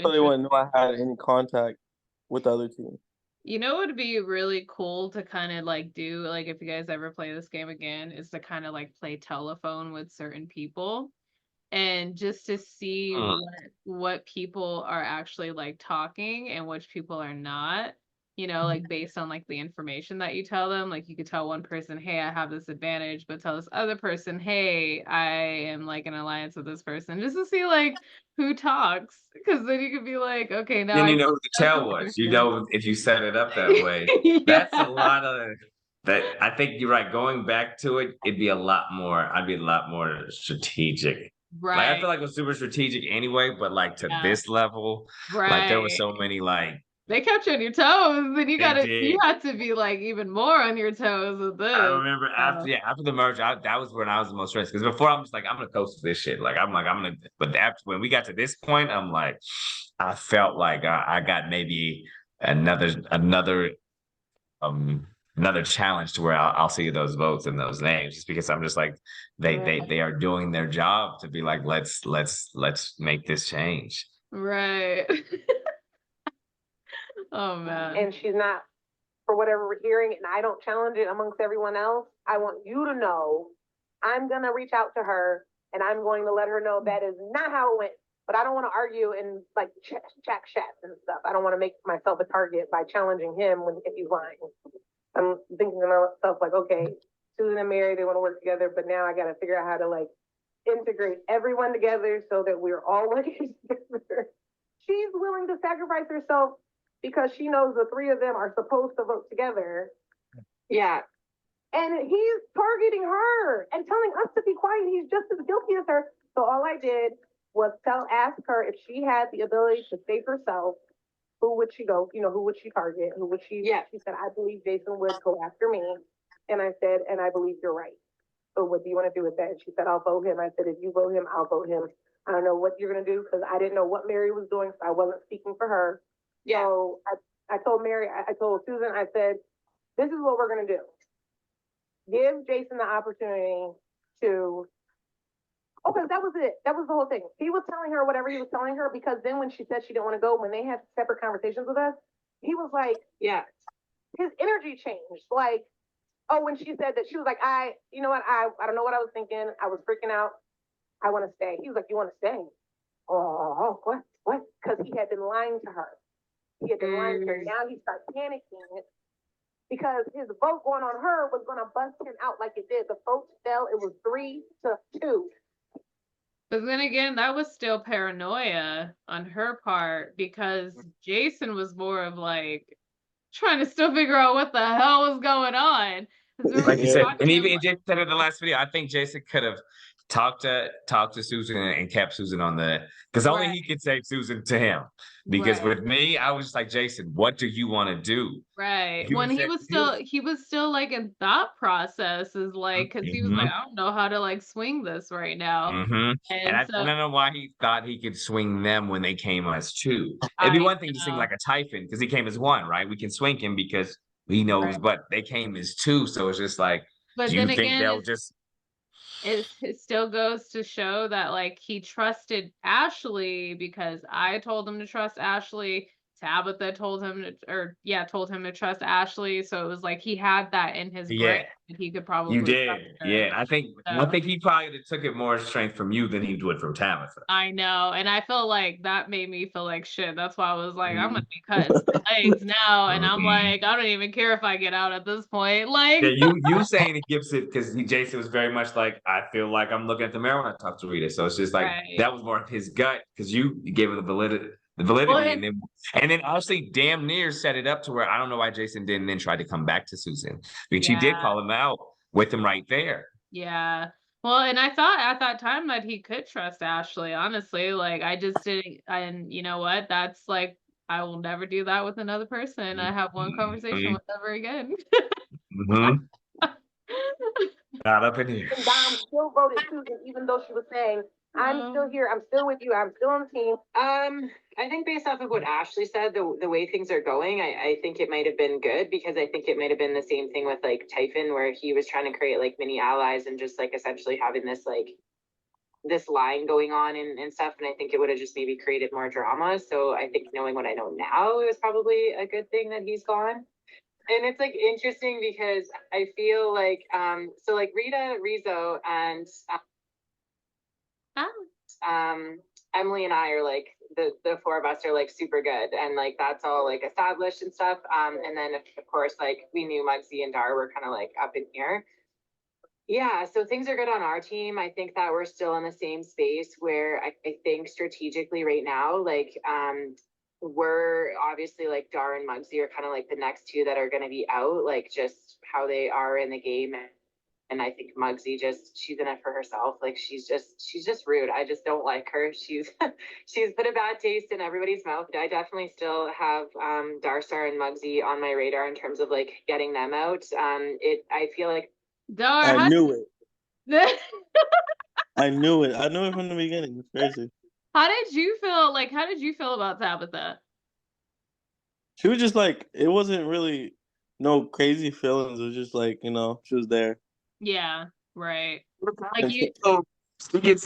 So they wouldn't know I had any contact with the other team. You know what would be really cool to kind of like do, like if you guys ever play this game again, is to kind of like play telephone with certain people and just to see what people are actually like talking and which people are not, you know, like based on like the information that you tell them. Like you could tell one person, hey, I have this advantage, but tell this other person, hey, I am like an alliance with this person, just to see like who talks. Because then you could be like, okay, now Then I you know who the trust tell this was. You person. know if you set it up that way. That's a lot of that. I think you're right. Going back to it, it'd be a lot more. I'd be a lot more strategic. Like I Right. feel like it was super strategic anyway, but like to Yeah. this level, like there were so many like They kept you on your toes, and you did. had to be like even more on your toes with this. I remember after the merge, that was when I was the most stressed. Because before I'm just like, I'm gonna coast this shit. Like I'm gonna. But after when we got to this point, I'm like, I felt like I got maybe another challenge to where I'll see those votes and those names, just because I'm just like they are doing their job to be like, let's make this change. Right. Oh man. and she's not, for whatever we're hearing, and I don't challenge it amongst everyone else, I want you to know I'm gonna reach out to her and I'm going to let her know that is not how it went. But I don't want to argue and like chat and stuff. I don't want to make myself a target by challenging him if he's lying. I'm thinking to myself like, okay, Susan and Mary, they want to work together, but now I got to figure out how to like integrate everyone together so that we're all working together. She's willing to sacrifice herself because she knows the three of them are supposed to vote together. Yeah. And he's targeting her and telling us to be quiet. He's just as guilty as her. So all I did was ask her if she had the ability to save herself, who would she go? You know, who would she target? Who would she? Yeah. She said, I believe Jason would go after me. And I said, and I believe you're right. So what do you want to do with that? And she said, I'll vote him. I said, if you vote him, I'll vote him. I don't know what you're going to do because I didn't know what Mary was doing. So I wasn't speaking for her. Yeah. So I told Mary, I told Susan, I said, this is what we're going to do. Give Jason the opportunity to, okay, that was it. That was the whole thing. He was telling her whatever he was telling her because then when she said she didn't want to go, when they had separate conversations with us, he was like, yeah, his energy changed. Like, oh, when she said that, she was like, you know what? I don't know what I was thinking. I was freaking out. I want to stay. He was like, you want to stay? Oh, what? Because he had been lying to her. He had been lying to her. Now he starts panicking because his vote going on her was going to bust him out like it did. The votes fell. It was 3-2. But then again, that was still paranoia on her part because Jason was more of like trying to still figure out what the hell was going on. Like you said, and even Jason said in the last video, I think Jason could have talked to Susan and kept Susan on the, because only he could save Susan to him. Because with me, I was just like, Jason, what do you want to do? Right. When he was still like in thought process is like, because he was like, I don't know how to like swing this right now. And I don't know why he thought he could swing them when they came as two. It'd be one thing to swing like a Typhon because he came as one, right? We can swing him because he knows, but they came as two. So it's just like, but do you then think again, they'll just. It still goes to show that like he trusted Ashley because I told him to trust Ashley. Tabitha told him to trust Ashley. So it was like he had that in his brain that he could probably. You did, yeah. I think he probably took it more strength from you than he would from Tabitha. I know, and I feel like that made me feel like shit. That's why I was like, I'm gonna be cutting some legs now, and I'm like, I don't even care if I get out at this point. Like, yeah, you saying it gives it because Jason was very much like, I feel like I'm looking at the mirror when I talk to Rita. So it's just like that was more of his gut because you gave it the validity, and then Ashley damn near set it up to where I don't know why Jason didn't then try to come back to Susan because she did call him out with him right there. Yeah. Well, and I thought at that time that he could trust Ashley, honestly. Like, I just didn't, and you know what? That's like, I will never do that with another person. I have one conversation with ever again. Not up in here. And Dom still voted Susan, even though she was saying, I'm still here, I'm still with you, I'm still on the team. I think based off of what Ashley said, the way things are going, I think it might have been good because I think it might have been the same thing with like Typhon where he was trying to create like mini allies and just like essentially having this like this line going on and stuff. And I think it would have just maybe created more drama. So I think knowing what I know now, it was probably a good thing that he's gone. And it's like interesting because I feel like so like Rita, Rizzo, and Emily and I are like the four of us are like super good and like that's all like established and stuff. And then of course like we knew Muggsy and Dar were kind of like up in here. Yeah, so things are good on our team. I think that we're still in the same space where I think strategically right now, like we're obviously like Dar and Muggsy are kind of like the next two that are gonna be out, like just how they are in the game. And I think Muggsy she's in it for herself. Like she's just rude. I just don't like her. She's put a bad taste in everybody's mouth. I definitely still have Darstar and Muggsy on my radar in terms of like getting them out. I feel like Dar, I how knew it. I knew it. I knew it from the beginning. It's crazy. how did you feel? Like, how did you feel about Tabitha? She was just like, it wasn't really no crazy feelings. It was just like, you know, she was there. Yeah, right. Like And you, so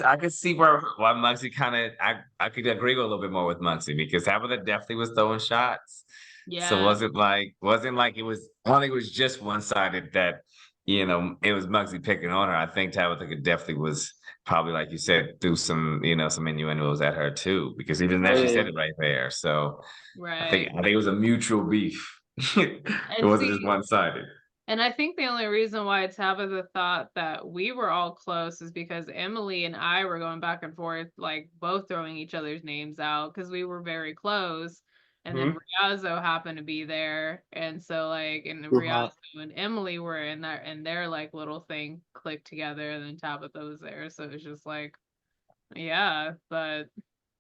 I could see why Muggsy kind of I could agree with a little bit more with Muggsy because Tabitha definitely was throwing shots. So yeah, wasn't like it was I don't think it was just one sided that you know it was Muggsy picking on her. I think Tabitha could definitely was probably like you said threw some some innuendos at her too because even then she said it right there. So I right. think it was a mutual beef. It And wasn't see, just one sided. and I think the only reason why Tabitha thought that we were all close is because Emily and I were going back and forth, like both throwing each other's names out because we were very close. And then Riazzo happened to be there. And so like and Riazzo and Emily were in there and their like little thing clicked together and then Tabitha was there. So it was just like, yeah, but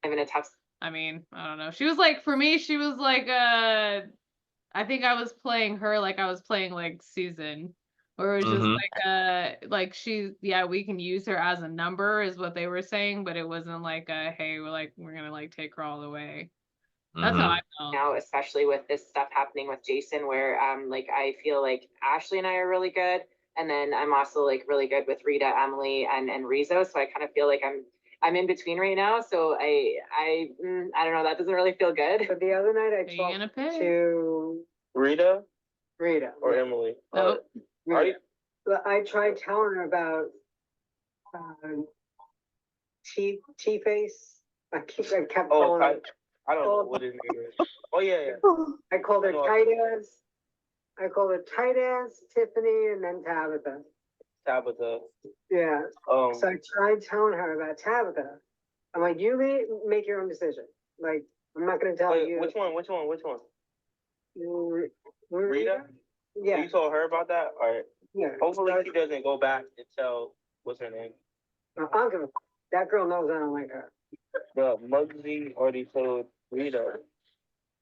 I'm in a tough I mean, I don't know. She was like for me, she was like I think I was playing her like I was playing like Susan. Or it was just like she's yeah, we can use her as a number is what they were saying, but it wasn't like hey, we're gonna like take her all the way. That's how I felt. now, especially with this stuff happening with Jason, where like I feel like Ashley and I are really good. And then I'm also like really good with Rita, Emily, and Rizzo. So I kind of feel like I'm in between right now. So I don't know, that doesn't really feel good. But the other night I Are you gonna talked pick? to Rita Rita. or Emily? Nope. Rita. But I tried telling her about T-Face. I kept Oh, calling her. I don't know what his name is. Oh yeah. I called her Titus. I called her Titus, Tiffany, and then Tabitha. Tabitha. Yeah. So I tried telling her about Tabitha. I'm like, you make your own decision. Like, I'm not gonna tell you. Which one? Rita? Yeah. You told her about that? All right. Yeah. Hopefully she doesn't go back and tell what's her name. I don't give a that girl knows I don't like her. The Muggsy already told Rita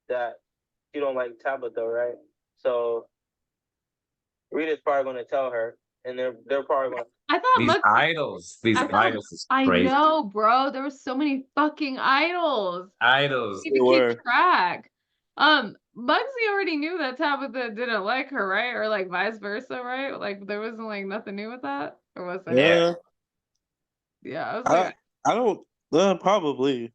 that she don't like Tabitha, right? So Rita's probably gonna tell her, and they're probably gonna. I thought These idols is crazy. I know, bro. There were so many fucking idols. Idols. You need to keep track. Muggsy already knew that Tabitha didn't like her, right? Or like vice versa, right? Like there wasn't like nothing new with that, or was there? Yeah. Yeah, I was like, I don't. Probably.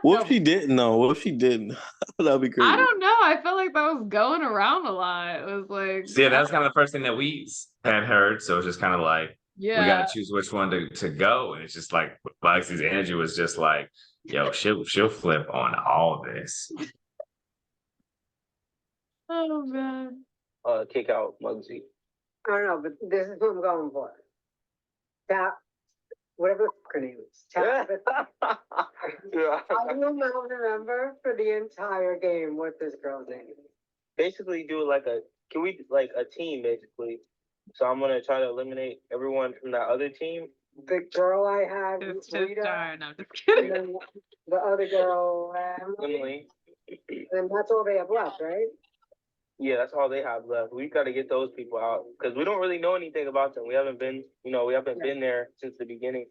What if she didn't know? What if she didn't? That'd be crazy. I don't know. I felt like that was going around a lot. It was like, See, that's kind of the first thing that we had heard. So it's just kind of like, we got to choose which one to go. And it's just like, Mugsy's energy was just like, yo, she'll flip on all this. Oh, man. Kick out Muggsy. I don't know, but this is what I'm going for. Whatever her name is. Tabitha. I will not remember for the entire game what this girl's name is. Basically, do like a team basically. So I'm gonna try to eliminate everyone from that other team. The girl I had, Rita, no, just kidding. and then the other girl, Emily. and that's all they have left, right? Yeah, that's all they have left. We got to get those people out because we don't really know anything about them. We haven't been, we haven't been there since the beginning.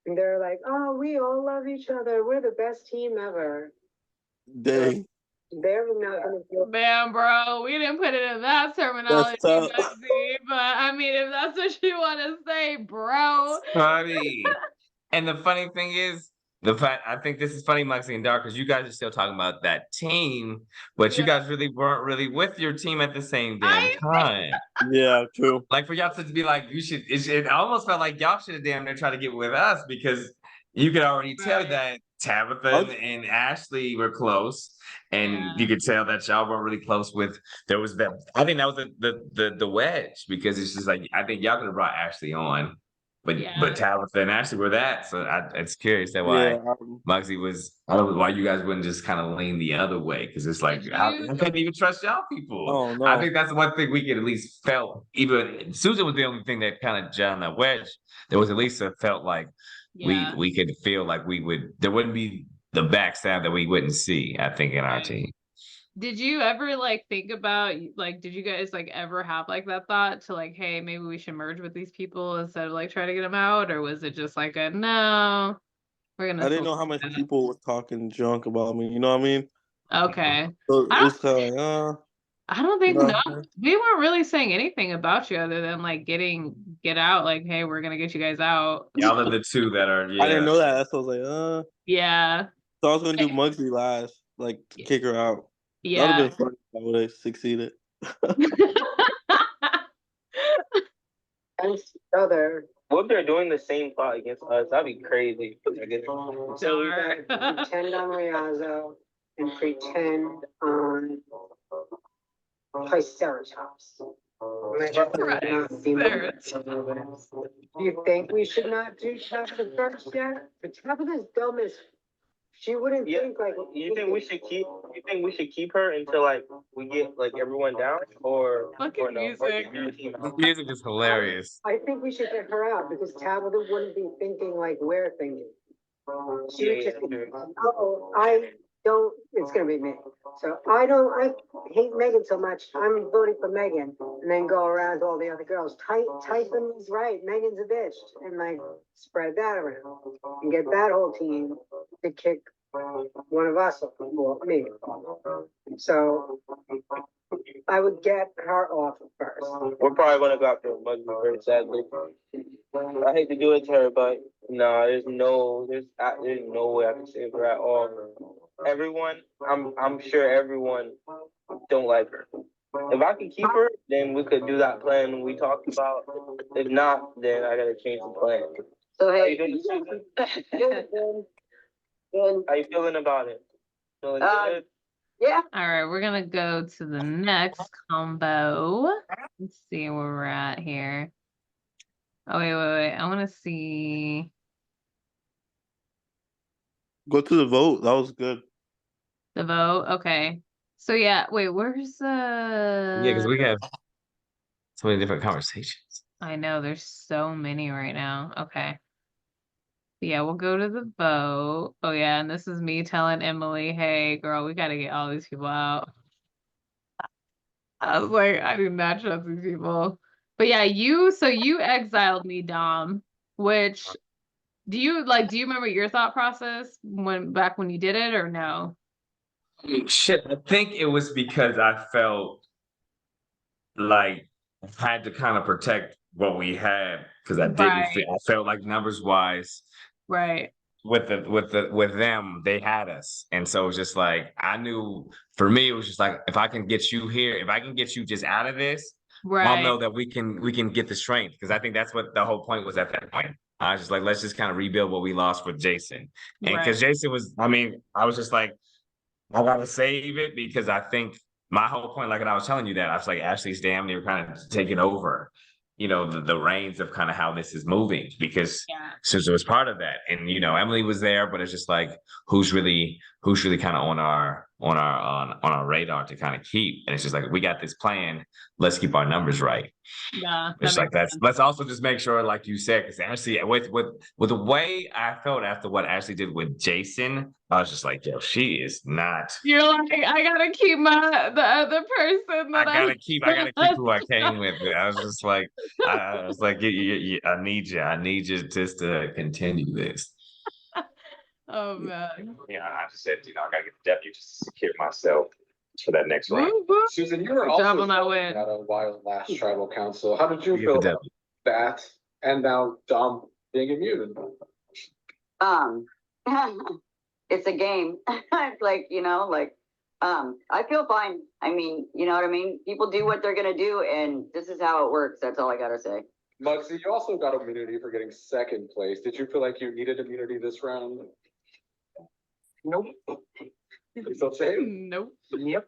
And they're like, oh, we all love each other. We're the best team ever. Dang. They're not gonna feel. Man, bro, we didn't put it in that terminology, tough. Mugsy, but I mean, if that's what you want to say, bro. Funny. And the funny thing is, I think this is funny, Mugsy and Dark, because you guys are still talking about that team, but you guys really weren't really with your team at the same damn time. Yeah, true. Like for y'all to be like, it almost felt like y'all should have damn near tried to get with us because you could already tell that Tabitha and Ashley were close. And you could tell that y'all weren't really close with. There was that. I think that was the wedge because it's just like I think y'all could have brought Ashley on, but Tabitha and Ashley were that. So it's curious that why Mugsy was. I don't know why you guys wouldn't just kind of lean the other way because it's like I couldn't even trust y'all people. Oh no! I think that's one thing we could at least felt. Even Susan was the only thing that kind of jammed that wedge. There was at least a felt like we could feel like there wouldn't be the backstab that we wouldn't see, I think, in our team. Did you ever like think about like did you guys like ever have like that thought to like, hey, maybe we should merge with these people instead of like try to get them out, or was it just like a no? We're gonna. I didn't know how much people were talking junk about me. You know what I mean? Okay. So it's kind of like, I don't think we weren't really saying anything about you other than like get out. Like, hey, we're gonna get you guys out. Y'all are the two that are. I didn't know that. That's why I was like, yeah. So I was gonna do Mugsy last, like to kick her out. Yeah. That would have been funny if I would have succeeded. Against each other. What if they're doing the same plot against us? That'd be crazy. So we gotta pretend on Riazzo and pretend on Triceratops. Do you think we should not do Tabitha first yet? But Tabitha's dumb as she wouldn't think like. You think we should keep her until like we get like everyone down or no? The music is hilarious. I think we should get her out because Tabitha wouldn't be thinking like we're thinking. She would just think, oh, I don't, it's gonna be me. So I hate Megan so much, I'm voting for Megan, and then go around to all the other girls. Tyson is right, Megan's a bitch, and like spread that around and get that whole team to kick one of us, or me. So I would get her off first. We're probably gonna go after Mugsy very sadly. I hate to do it to her, but no, there's no way I can save her at all. Everyone, I'm sure everyone don't like her. If I can keep her, then we could do that plan we talked about. If not, then I gotta change the plan. So hey, how you feeling about it? Feeling good? Yeah. All right, we're gonna go to the next combo. Let's see where we're at here. Oh wait. I want to see. Go to the vote. That was good. The vote. Okay. So yeah. Wait. Where's the? Yeah, because we have so many different conversations. I know there's so many right now. Okay. Yeah, we'll go to the vote. Oh yeah, and this is me telling Emily, hey girl, we gotta get all these people out. I was like, I do not trust these people. But yeah, you exiled me, Dom, which do you remember your thought process back when you did it or no? Shit, I think it was because I felt like I had to kind of protect what we had because I felt like numbers wise. Right. With them, they had us. And so it was just like I knew for me, it was just like if I can get you here, if I can get you just out of this, I'll know that we can get the strength. Because I think that's what the whole point was at that point. I was just like, let's just kind of rebuild what we lost with Jason. And because Jason was, I was just like, I gotta save it because I think my whole point, like when I was telling you that, I was like, Ashley's damn near kind of taking over, the reins of kind of how this is moving because Susan was part of that. And, Emily was there, but it's just like, who's really who's really kind of on our radar to kind of keep. And it's just like we got this plan. Let's keep our numbers right. Yeah, It's like that's let's also just make sure, like you said, because Ashley, with the way I felt after what Ashley did with Jason, I was just like, yo, she is not. You're like, I gotta keep the other person I that gotta keep who I came with. I was just like, I was like, I need you just to continue this. Oh man. Yeah, I just said, I gotta get the W just to secure myself for that next round. Woo, woo. Susan, you were Good job also on that voting win. at a wild last tribal council. How did you You feel get the about that? And now Dom being immune. It's a game. It's like, I feel fine. I mean, you know what I mean? People do what they're gonna do, and this is how it works. That's all I gotta say. Muggsy, you also got immunity for getting second place. Did you feel like you needed immunity this round? Nope. You feel safe? Nope. Yep.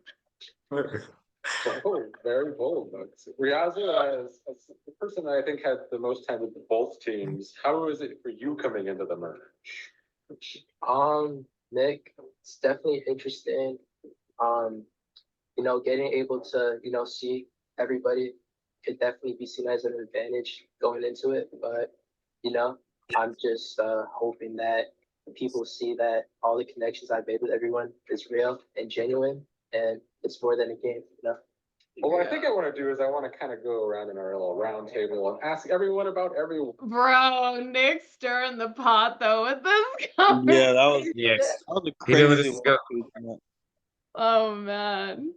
Oh, very bold, Muggsy. Riazu, as the person that I think had the most time with both teams, how was it for you coming into the merge? Nick, it's definitely interesting. Getting able to, see everybody could definitely be seen as an advantage going into it. But, I'm just hoping that people see that all the connections I've made with everyone is real and genuine, and it's more than a game, Well, what I think I want to do is I want to kind of go around in our little round table and ask everyone about everyone. Bro, Nick stirring the pot though with this comment. Yeah, that Yes. was a He did crazy this go. one. Oh man.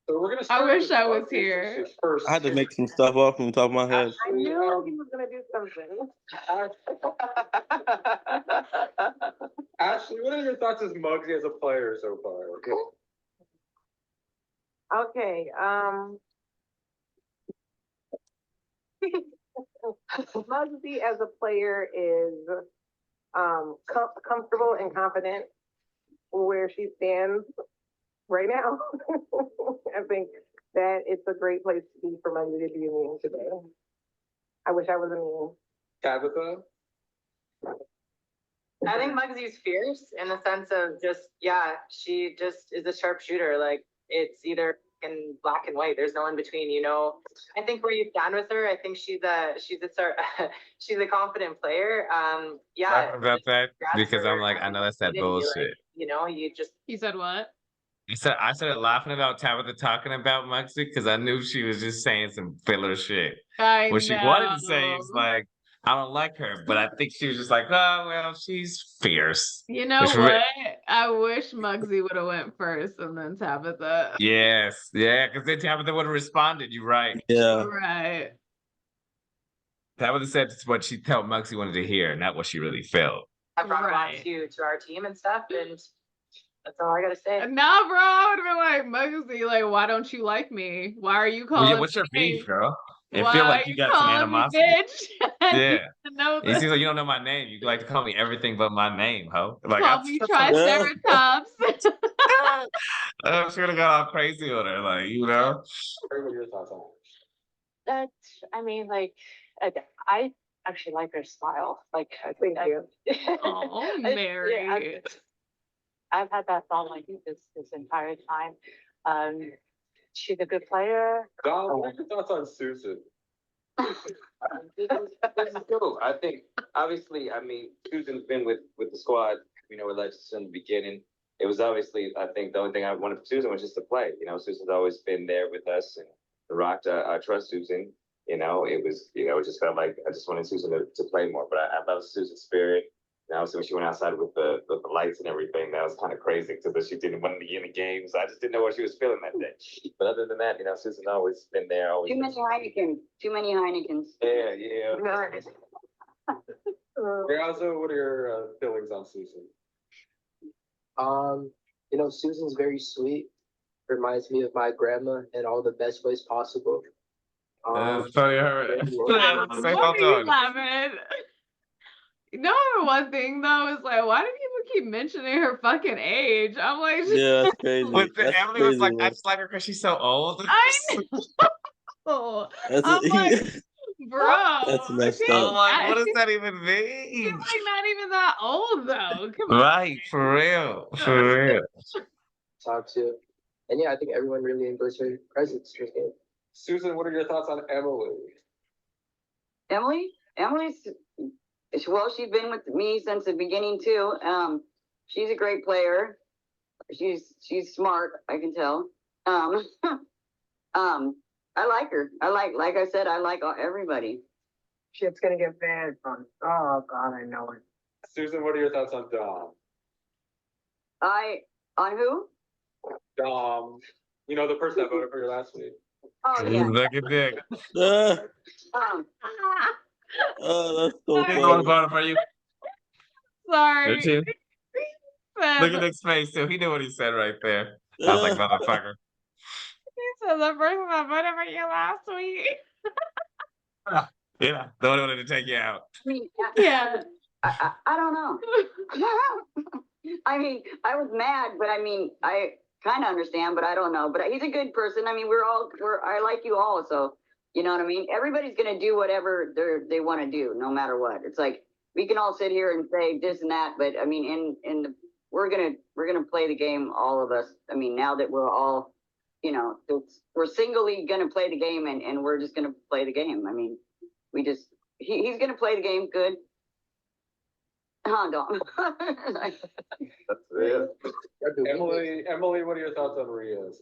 So we're gonna. I start wish with I was Muggsy here. since she's first. I had to make some stuff up from the top of my head. I knew he was gonna do something. Ashley, what are your thoughts as Muggsy as a player so far? Okay, Muggsy as a player is, comfortable and confident where she stands right now. I think that it's a great place to be for Muggsy to be immune today. I wish I was immune. Tabitha? I think Muggsy's fierce in the sense of she just is a sharpshooter. Like it's either in black and white. There's no in between, I think where you stand with her, I think she's a confident player. Talking about that because I'm like, I know that's that bullshit. You just. You said what? I started laughing about Tabitha talking about Muggsy because I knew she was just saying some filler shit. I What know. she wanted to say is like, I don't like her, but I think she was just like, oh well, she's fierce. You know what? I wish Muggsy would have went first and then Tabitha. Yes, yeah, because then Tabitha would have responded. You're right. Yeah. Right. Tabitha said what she felt Muggsy wanted to hear, not what she really felt. I brought Right. it on to our team and stuff, and that's all I gotta say. Nah, bro, I would have been like, Muggsy, like, why don't you like me? Why are you calling Well, yeah, what's your me? beef, girl? It Why feel are like you got some calling me animosity. bitch? I Yeah. need to know It this. seems like you don't know my name. You like to call me everything but my name, ho. Like Call me Triceratops. I'm sure they got all crazy on her, like What are your thoughts on it? I actually like her smile. Like, Thank you. Oh, Mary. I've had that thought like this entire time. She's a good player. Dom, what are your thoughts on Susan? This is cool. I think, obviously, Susan's been with the squad, with Legends from the beginning. It was obviously, I think the only thing I wanted from Susan was just to play. Susan's always been there with us and rocked. I trust Susan. It was, it just felt like I just wanted Susan to play more. But I love Susan's spirit. And obviously, when she went outside with the lights and everything, that was kind of crazy because she didn't want to get in the game. So I just didn't know what she was feeling that day. But other than that, Susan's always been there. Always Too many Heinekens. Too many Heinekens. Yeah. Riazu, what are your feelings on Susan? Susan's very sweet. Reminds me of my grandma in all the best ways possible. It's funny, her. Say Why hold are you on. laughing? One thing though is like, why do people keep mentioning her fucking age? I'm like, Yeah, that's crazy. But That's Emily was like, crazy, I just like her because she's so old. I know. That's I'm like, Bro, That's messed she's up. I'm like, not- what does she's- that even She's mean? like not even that old though. Come on. Right, for real, for real. Talk to. And yeah, I think everyone really enjoys her presence. Her game. Susan, what are your thoughts on Emily? Emily's, well, she's been with me since the beginning too. She's a great player. She's smart, I can tell. I like her. Like I said, I like everybody. Shit's gonna get bad from, oh God, I know it. Susan, what are your thoughts on Dom? On who? Dom, you know, the person that voted for you last week. Oh yeah. Look at that. Um, Oh, that's so He's the one who funny. voted for you. Sorry. Did you? Said- Look at Nick's face too. He knew what he said right there. I was like, motherfucker. He said the person that voted for you last week. Yeah, the one who wanted to take you out. I mean, Yeah. I don't know. I mean, I was mad, but I mean, I kind of understand, but I don't know. But he's a good person. I mean, I like you all, so you know what I mean. Everybody's gonna do whatever they want to do, no matter what. It's like we can all sit here and say this and that, but I mean, we're gonna play the game, all of us. I mean, now that we're all, you know, we're singly gonna play the game, and we're just gonna play the game. I mean, he's gonna play the game good. Huh, Dom? That's it. Emily, what are your thoughts on Riaz?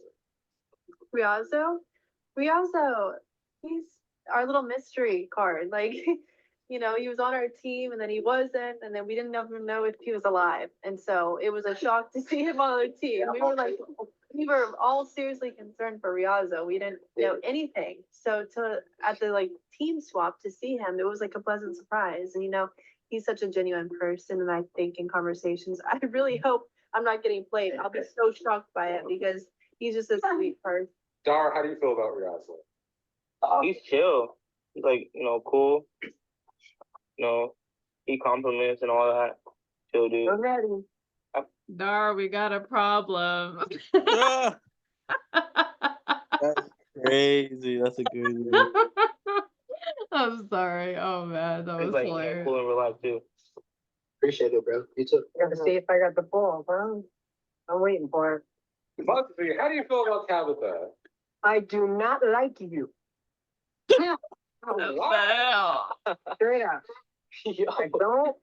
Riazzo, he's our little mystery card. Like, you know, he was on our team and then he wasn't, and then we didn't even know if he was alive. And so it was a shock to see him on our team. We were all seriously concerned for Riazzo. We didn't know anything. So at the like team swap to see him, it was like a pleasant surprise. And you know, he's such a genuine person, and I think in conversations, I really hope I'm not getting played. I'll be so shocked by it because he's just a sweet person. Dar, how do you feel about Riaz? He's chill. He's like, you know, cool. You know, he compliments and all that. Chill dude. I'm ready. Dar, we got a problem. Ah, that's crazy. That's a crazy. I'm sorry. Oh man, that He's was like, yeah, hilarious. cool and relaxed too. Appreciate it, bro. You too. Gotta see if I got the ball, huh? I'm waiting for it. Bugsy, how do you feel about Tabitha? I do not like you. What the hell? Straight up. I don't.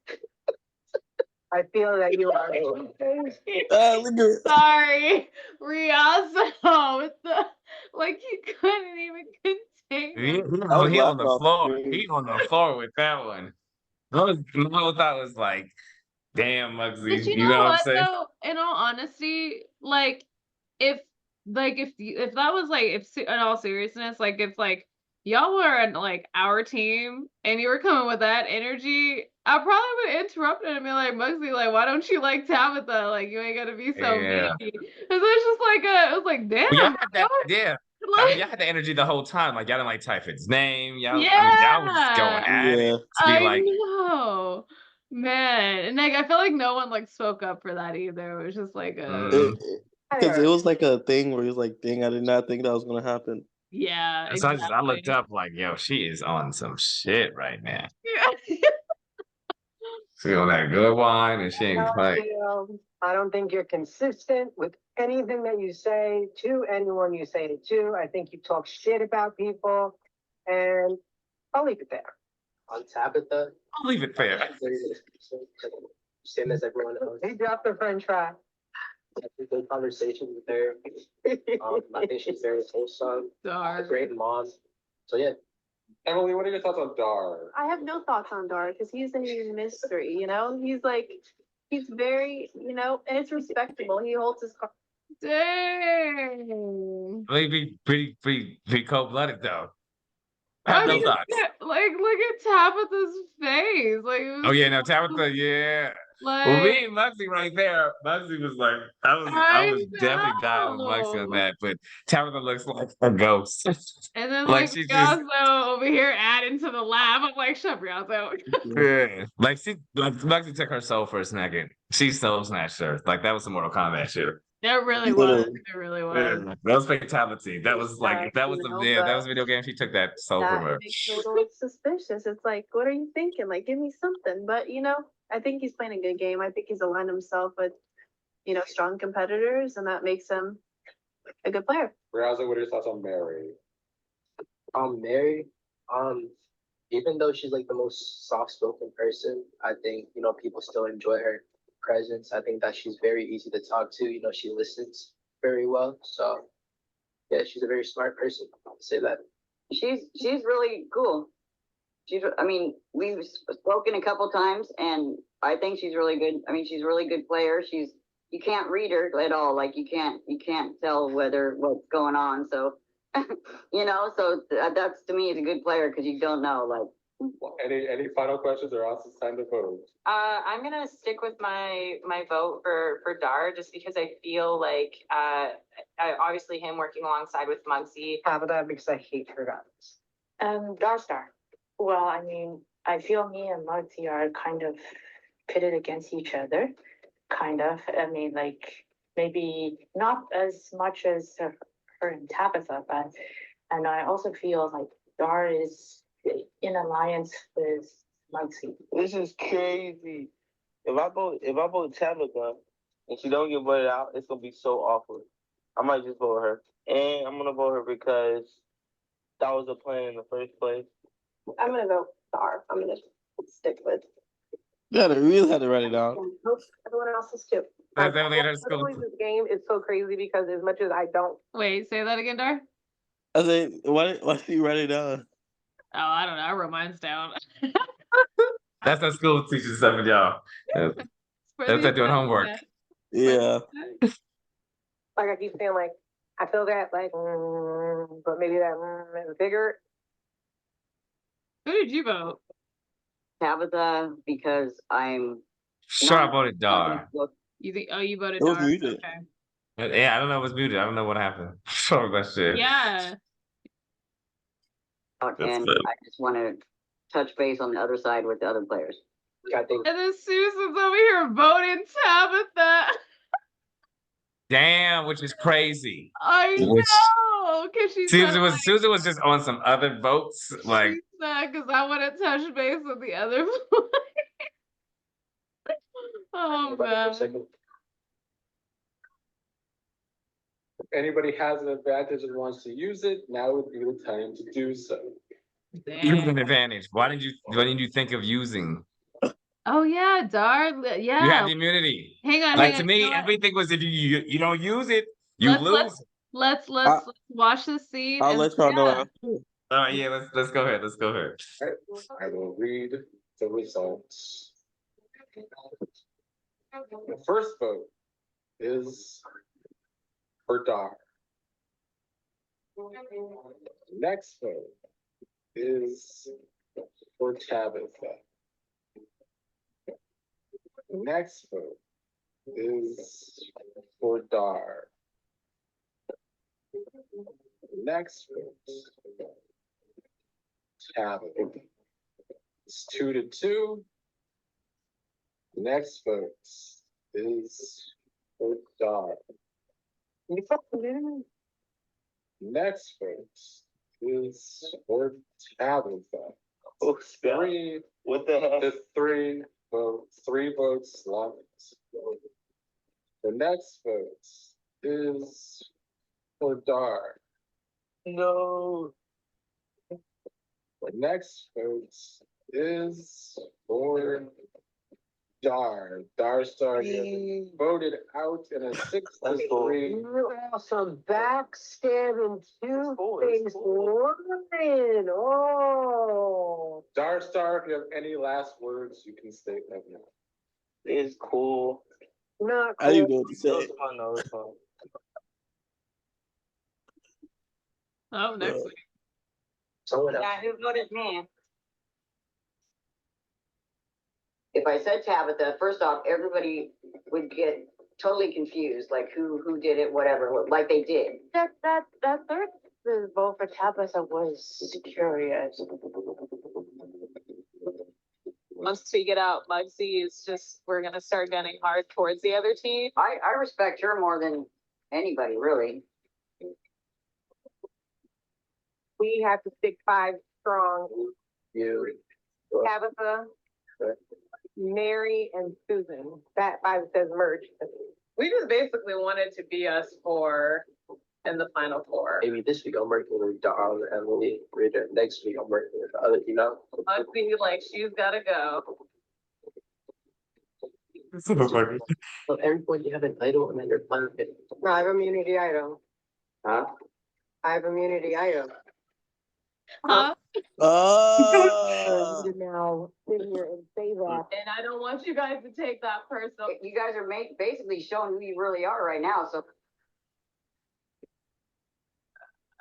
I feel that you are. Look at Sorry, Riazzo with the like he couldn't even contain. He on the laughing floor. off He on the floor with that one. My whole thought was like, damn, Muggsy. But you You know know what I'm what saying? though? In all honesty, like if that was like in all seriousness, like if like y'all were on like our team and you were coming with that energy, I probably would have interrupted and be like, Muggsy, like, why don't you like Tabitha? Like, you ain't gonna be so Yeah. mean. And so it's just like it was like, damn. But y'all had that, what? yeah. I mean, y'all had the energy the whole time. Like, y'all didn't like Typhon's name. Y'all, I mean, y'all was going at Yeah. it. To be I like, know, man, and like I feel like no one like spoke up for that either. It was just like Because it was like a thing where he was like, dang, I did not think that was gonna happen. yeah, so I looked exactly. up like, yo, she is on some shit right now. Yeah. She on that good wine and she ain't playing. I don't think you're consistent with anything that you say to anyone you say it to. I think you talk shit about people, and I'll leave it there. On Tabitha, I'll leave it there. same as everyone else. He dropped the French fry. I had good conversations with her. I think she's very wholesome, a Dark. great mom. So yeah, Emily, what are your thoughts on Dar? I have no thoughts on Dar because he's a mystery, you know? He's very, you know, and it's respectable. He holds his card. Dang. Maybe pretty cold blooded though. I I have no mean, thoughts. like look at Tabitha's face. Like, it was Oh yeah, no, Tabitha, yeah. like Well, me and Muggsy right there. Muggsy was like, I was definitely down with Muggsy on know. that, but Tabitha looks like a ghost. And then Like, like she just- Riazzo over here adding to the laugh. I'm like, shut up, Riazzo. Yeah, like Muggsy took her soul for a second. She soul snatched her. Like that was some Mortal Kombat shit. There really was. Literally. There really Yeah, was. that was fatality. That was like, if that was the Yeah, that was a video game, she took that soul from that her. makes me a little suspicious. It's like, what are you thinking? Like, give me something. But I think he's playing a good game. I think he's aligned himself with, strong competitors, and that makes him a good player. Raza, what are your thoughts on Mary? Mary, even though she's like the most soft-spoken person, I think, people still enjoy her presence. I think that she's very easy to talk to. She listens very well. So yeah, she's a very smart person. I'll say that. She's really cool. I mean, we've spoken a couple times, and I think she's really good. I mean, she's a really good player. You can't read her at all. Like you can't tell what's going on. So, so that's to me is a good player because you don't know. Like, Any final questions or else it's time to vote? I'm gonna stick with my vote for Dar, just because I feel like, obviously him working alongside with Muggsy. Tabitha, because I hate her guys. Darstar. Well, I mean, I feel me and Muggsy are kind of pitted against each other. Kind of. I mean, like, maybe not as much as her and Tabitha, but, and I also feel like Dar is in alliance with Muggsy. This is crazy. If I vote Tabitha and she don't get voted out, it's gonna be so awkward. I might just vote her. And I'm gonna vote her because that was the plan in the first place. I'm gonna go Dar. I'm gonna stick with. You really had to write it down. Hope everyone else is too. That's definitely her school. Literally, this game is so crazy because as much as I don't, Wait, say that again, Dar. I said, why did you write it down? Oh, I don't know. I wrote mine down. That's that school teacher stuff, y'all. That's that doing homework. Yeah. like I keep saying, like I feel that, like, but maybe that is bigger. Who did you vote? Tabitha, because I'm. Sure, I voted Dar. You think? Oh, you voted It was Dar. muted. Okay. Yeah, I don't know. It was muted. I don't know what happened. Sorry about shit. Yeah. And good. I just want to touch base on the other side with the other players. I think And then Susan's over here voting Tabitha. Damn, which is crazy. I Which- know, because she said, Susan was just on some other votes. Like, she said, because I want to touch base with the other. Oh man. If anybody has an advantage and wants to use it, now would be the time to do so. use an advantage. Why didn't you think of using? Oh yeah, Dar. You have Yeah. the immunity. Hang on. Like hang to on. me, You know what? everything was if you don't use it, you Let's- lose. Let's watch the scene. I'll and let y'all know yeah. after. All right, yeah, let's go ahead. Let's go ahead. Alright, I will read the results. The first vote is for Dar. The next vote is for Tabitha. The next vote is for Dar. The next vote, Tabitha. It's 2-2. The next vote is for Dar. You fucking kidding me? Next vote is for Tabitha. Oh, Scott. Three, What the heck? the three votes left. The next vote is for Dar. No. The next vote is for Dar. Darstar gets voted out in a 6-3. You also backstabbing two-faced woman. Oh. Darstar, if you have any last words, you can state them now. It's cool. Not I didn't cool. know what to say. It's fun though. It's fun. Oh, next week. someone else. Yeah, who voted me? If I said Tabitha, first off, everybody would get totally confused, like who did it, whatever, like they did. That third vote for Tabitha was curious. once we get out, Muggsy is just, we're gonna start gunning hard towards the other team. I respect her more than anybody, really. We have to stick 5 strong. You. Tabitha, Okay. Mary, and Susan. That 5 says merge. We just basically wanted to be us 4 in the final 4. Maybe this week I'm working with Dawn and Emily. Next week I'm working with the other, you know? Muggsy, like, she's gotta go. So everyone you have an idol and then you're playing it. No, I have immunity item. Huh? I have immunity item. Huh? You now sit here and say that. And I don't want you guys to take that personal. You guys are basically showing who you really are right now, so.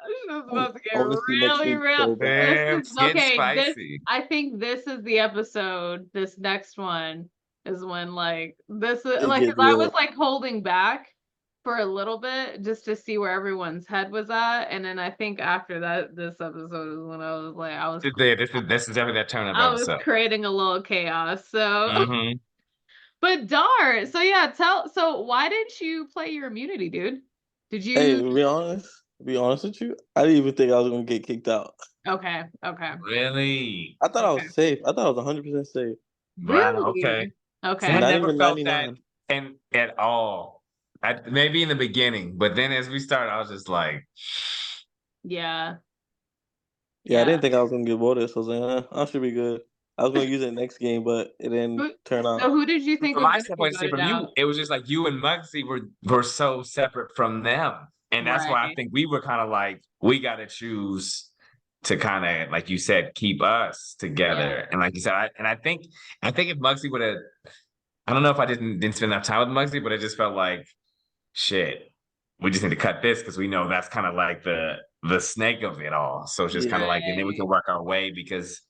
This is about to get Honestly, next really week, real. so bad. Damn, This is, it's getting okay, this, spicy. I think this is the episode, this next one is when like, this is It like, gets 'cause I real. was like holding back for a little bit just to see where everyone's head was at. And then I think after that, this episode is when I was like, This is definitely that turn up I was episode. creating a little chaos. So, Mm-hmm. but Dar, so yeah, so why didn't you play your immunity, dude? Did you? Hey, to be honest with you, I didn't even think I was gonna get kicked out. Okay, okay. Really? I thought I was safe. I thought I was 100% safe. Wow, Really? okay. Okay. See, I Not never even felt 99. that at all. Maybe in the beginning, but then as we started, I was just like, Yeah. Yeah, I didn't think I was gonna get voted, so I was like, I should be good. I was gonna use it next game, but it didn't turn out. So who did you think from was my gonna be standpoint, see, voted from you, out? it was just like you and Muggsy were so separate from them, and that's why I Right. think we were kind of like, we got to choose to kind of, like you said, keep us together. And like you said, I think if Muggsy would have, I don't know if I didn't spend enough time with Muggsy, but it just felt like, shit, we just need to cut this because we know that's kind of like the snake of it all. So it's just kind of like, and then we can work our way because,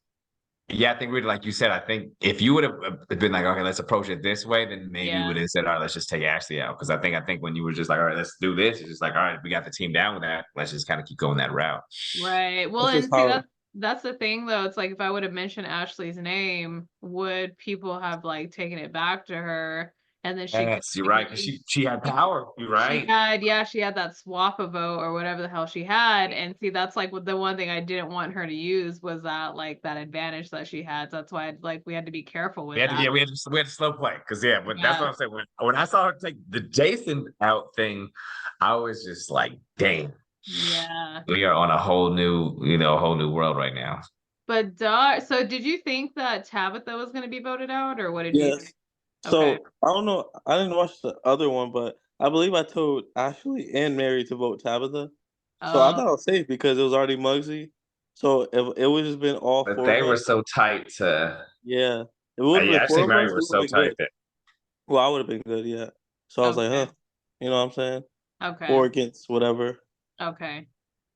yeah, I think we'd, like you said, I think if you would have been like, okay, let's approach it this way, then maybe we would have said, all right, let's just take Ashley out. Because I think when you were just like, all right, let's do this, it's just like, all right, we got the team down with that. Let's just kind of keep going that route. Right. Well, This and is see, how- that's the thing though. It's like if I would have mentioned Ashley's name, would people have like taken it back to her? And then she could Yes, you're right. 'Cause she had power. You're right. she had that swap a vote or whatever the hell she had. And see, that's like what the one thing I didn't want her to use was that like that advantage that she had. So that's why like we had to be careful with We had to, that. we had to slow play because but that's Yeah. what I'm saying. When I saw her take the Jason out thing, I was just like, damn, Yeah. we are on a whole new world right now. But so did you think that Tabitha was going to be voted out, or what did you Yes. think? So Okay. I don't know. I didn't watch the other one, but I believe I told Ashley and Mary to vote Tabitha. So I thought I was safe because it was already Muggsy. So if it would just been all But four they of were us, so tight to. yeah. If it would have been Ashley four and of Mary us, were it so would've been tight good. that. Well, I would have been good, yeah. So I was like, Okay. huh, you know what I'm saying? Okay. 4 against whatever. Okay.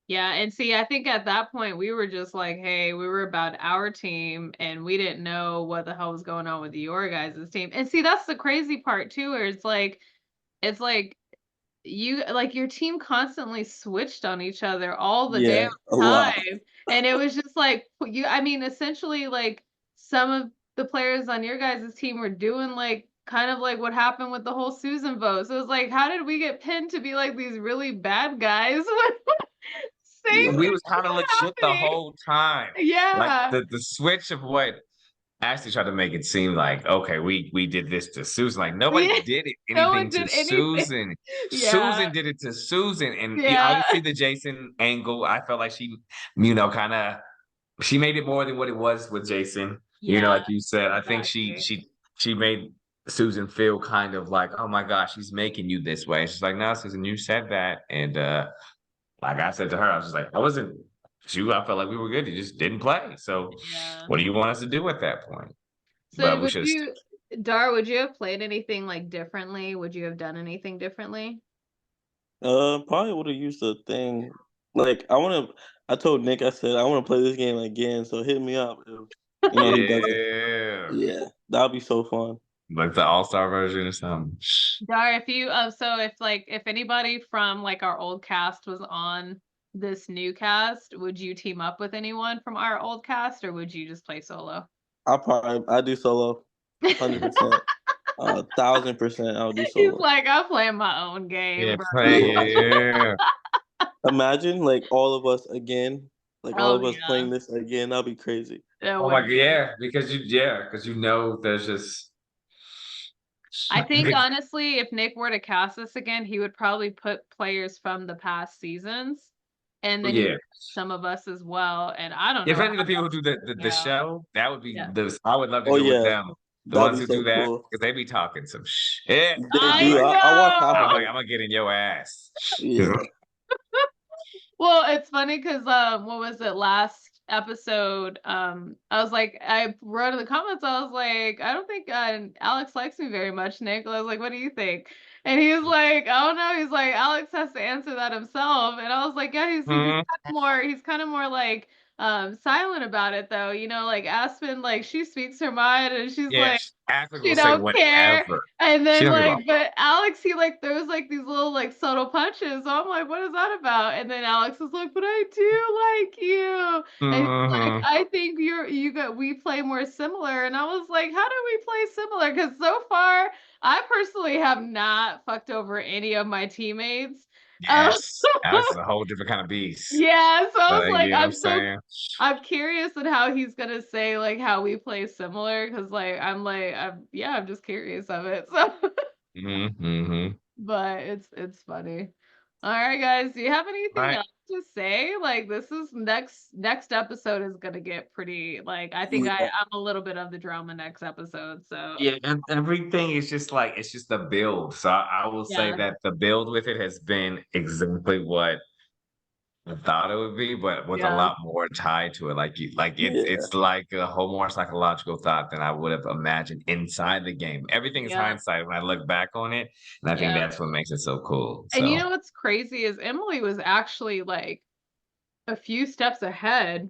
Yeah, and see, I think at that point we were just like, hey, we were about our team and we didn't know what the hell was going on with your guys' team. And see, that's the crazy part too, where it's like you like your team constantly switched on each other all the Yeah, damn a lot. time. And it was just like I mean, essentially like some of the players on your guys' team were doing like kind of like what happened with the whole Susan vote. So it was like, how did we get pinned to be like these really bad guys? Same We was kind of legit the whole time. Yeah. Like the switch of what Ashley tried to make it seem like, okay, we did this to Susan. Like nobody Yeah. did No one anything did to anything. Susan. Yeah. Susan did it to Susan. And Yeah. obviously the Jason angle, I felt like she, kind of, she made it more than what it was with Jason. Like you said, I think she made Susan feel kind of like, oh my gosh, she's making you this way. She's like, no, Susan, you said that. And like I said to her, I was just like, I felt like we were good. You just didn't play. So what do you want us to do at that point? So But we would should've you, Dar, would you have played anything like differently? Would you have done anything differently? Probably would have used the thing. Like I told Nick, I said I want to play this game again. So hit me up. If, he does it. Yeah, that'd be so fun. Like the all-star version or something. Dar, if you so if anybody from like our old cast was on this new cast, would you team up with anyone from our old cast or would you just play solo? I do solo, 100%, 1,000%. I'll do He's solo. like, I'm playing my own game, Yeah, bro. yeah. Imagine like all of us again, like all Oh of us yeah. playing this again. That'd be crazy. That Oh my would god, be. yeah, because you know there's just I think honestly, if Nick were to cast this again, he would probably put players from the past seasons, and then he yeah. would some of us as well. And I don't If know any of the how people who do the yeah. show, that would be Yeah. I would love to Oh do it with yeah, them. The that'd ones be who do so that, cool. because they be talking some shit. They I do. I watch half know. of I'm them. gonna get in your ass. Yeah. Well, it's funny because what was it last episode? I was like, I wrote in the comments, I was like, I don't think Alex likes me very much, Nick. I was like, what do you think? And he was like, I don't know. He's like, Alex has to answer that himself. And I was like, yeah, he's kind of more like silent about it though. You know, like Aspen, like she speaks her mind and she's Yeah, like, Aspen she will say don't care. whatever. And She then don't give a like, but Alex, he like throws like these little like subtle punches. So I'm like, what is that about? And then Alex is like, but I do like you. And he's like, Mhm. I think we play more similar. And I was like, how do we play similar? Because so far, I personally have not fucked over any of my teammates. Yes, Alex is a whole different kind of beast. Yeah, so I was like, You know what I'm saying? I'm curious at how he's gonna say like how we play similar because I'm just curious of it. So, Mm-hmm. but it's funny. All right, guys, do you have anything Right. else to say? Like this is next episode is gonna get pretty like I think I'm a little bit of the drama next episode. So Yeah, and everything is just like it's just the build. So I will say Yeah. that the build with it has been exactly what I thought it would be, but with a Yeah. lot more tied to it. It's like a whole more psychological thought than I would have imagined inside the game. Everything is Yeah. hindsight when I look back on it, and I think Yeah. that's what makes it so cool. And you So know what's crazy is Emily was actually like a few steps ahead.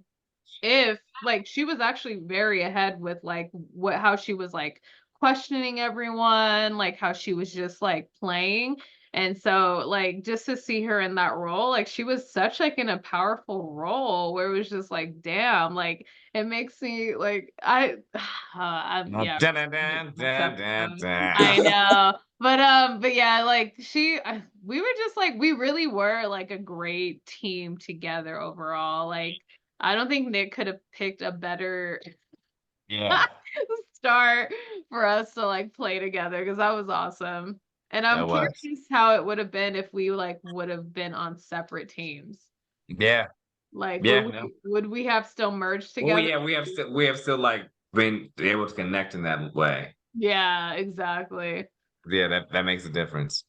If like she was actually very ahead with like how she was like questioning everyone, like how she was just like playing. And so like just to see her in that role, like she was such like in a powerful role where it was just like, damn, like it makes me like I'm yeah. Dun, dun, dun, dun, dun, dun. I know. But yeah, like we were just like we really were like a great team together overall. Like I don't think Nick could have picked a better Yeah, start for us to like play together because that was awesome. And I'm that was. curious how it would have been if we like would have been on separate teams. Yeah. Like Yeah, would we have still merged Well, together? yeah, we have still like been able to connect in that way. Yeah, exactly. Yeah, that makes a difference.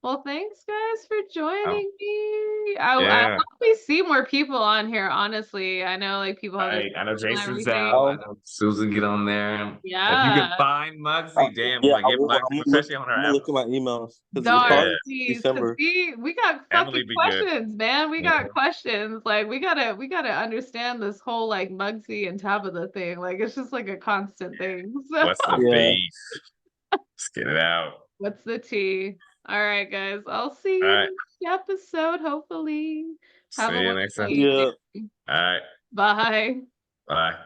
Well, thanks guys for Oh, joining me. I yeah. hope we see more people on here, honestly. I know like people have I know their Jason's everything. out. I know Susan get on there. If you can Yeah. find Muggsy, damn, Yeah, like get Muggsy, especially on her I'm app. gonna look at my emails because it's Dog, probably please, 'cause December. we got Emily fucking be good. questions, man. We Yeah. got questions. Like we gotta understand this whole like Muggsy and Tabitha thing. Like it's just like a constant thing. So What's the beef? Let's get it out. what's the tea? All right, guys. I'll see you All right. next episode, hopefully. Have See a you next wonderful time. evening. All right. Bye. Bye.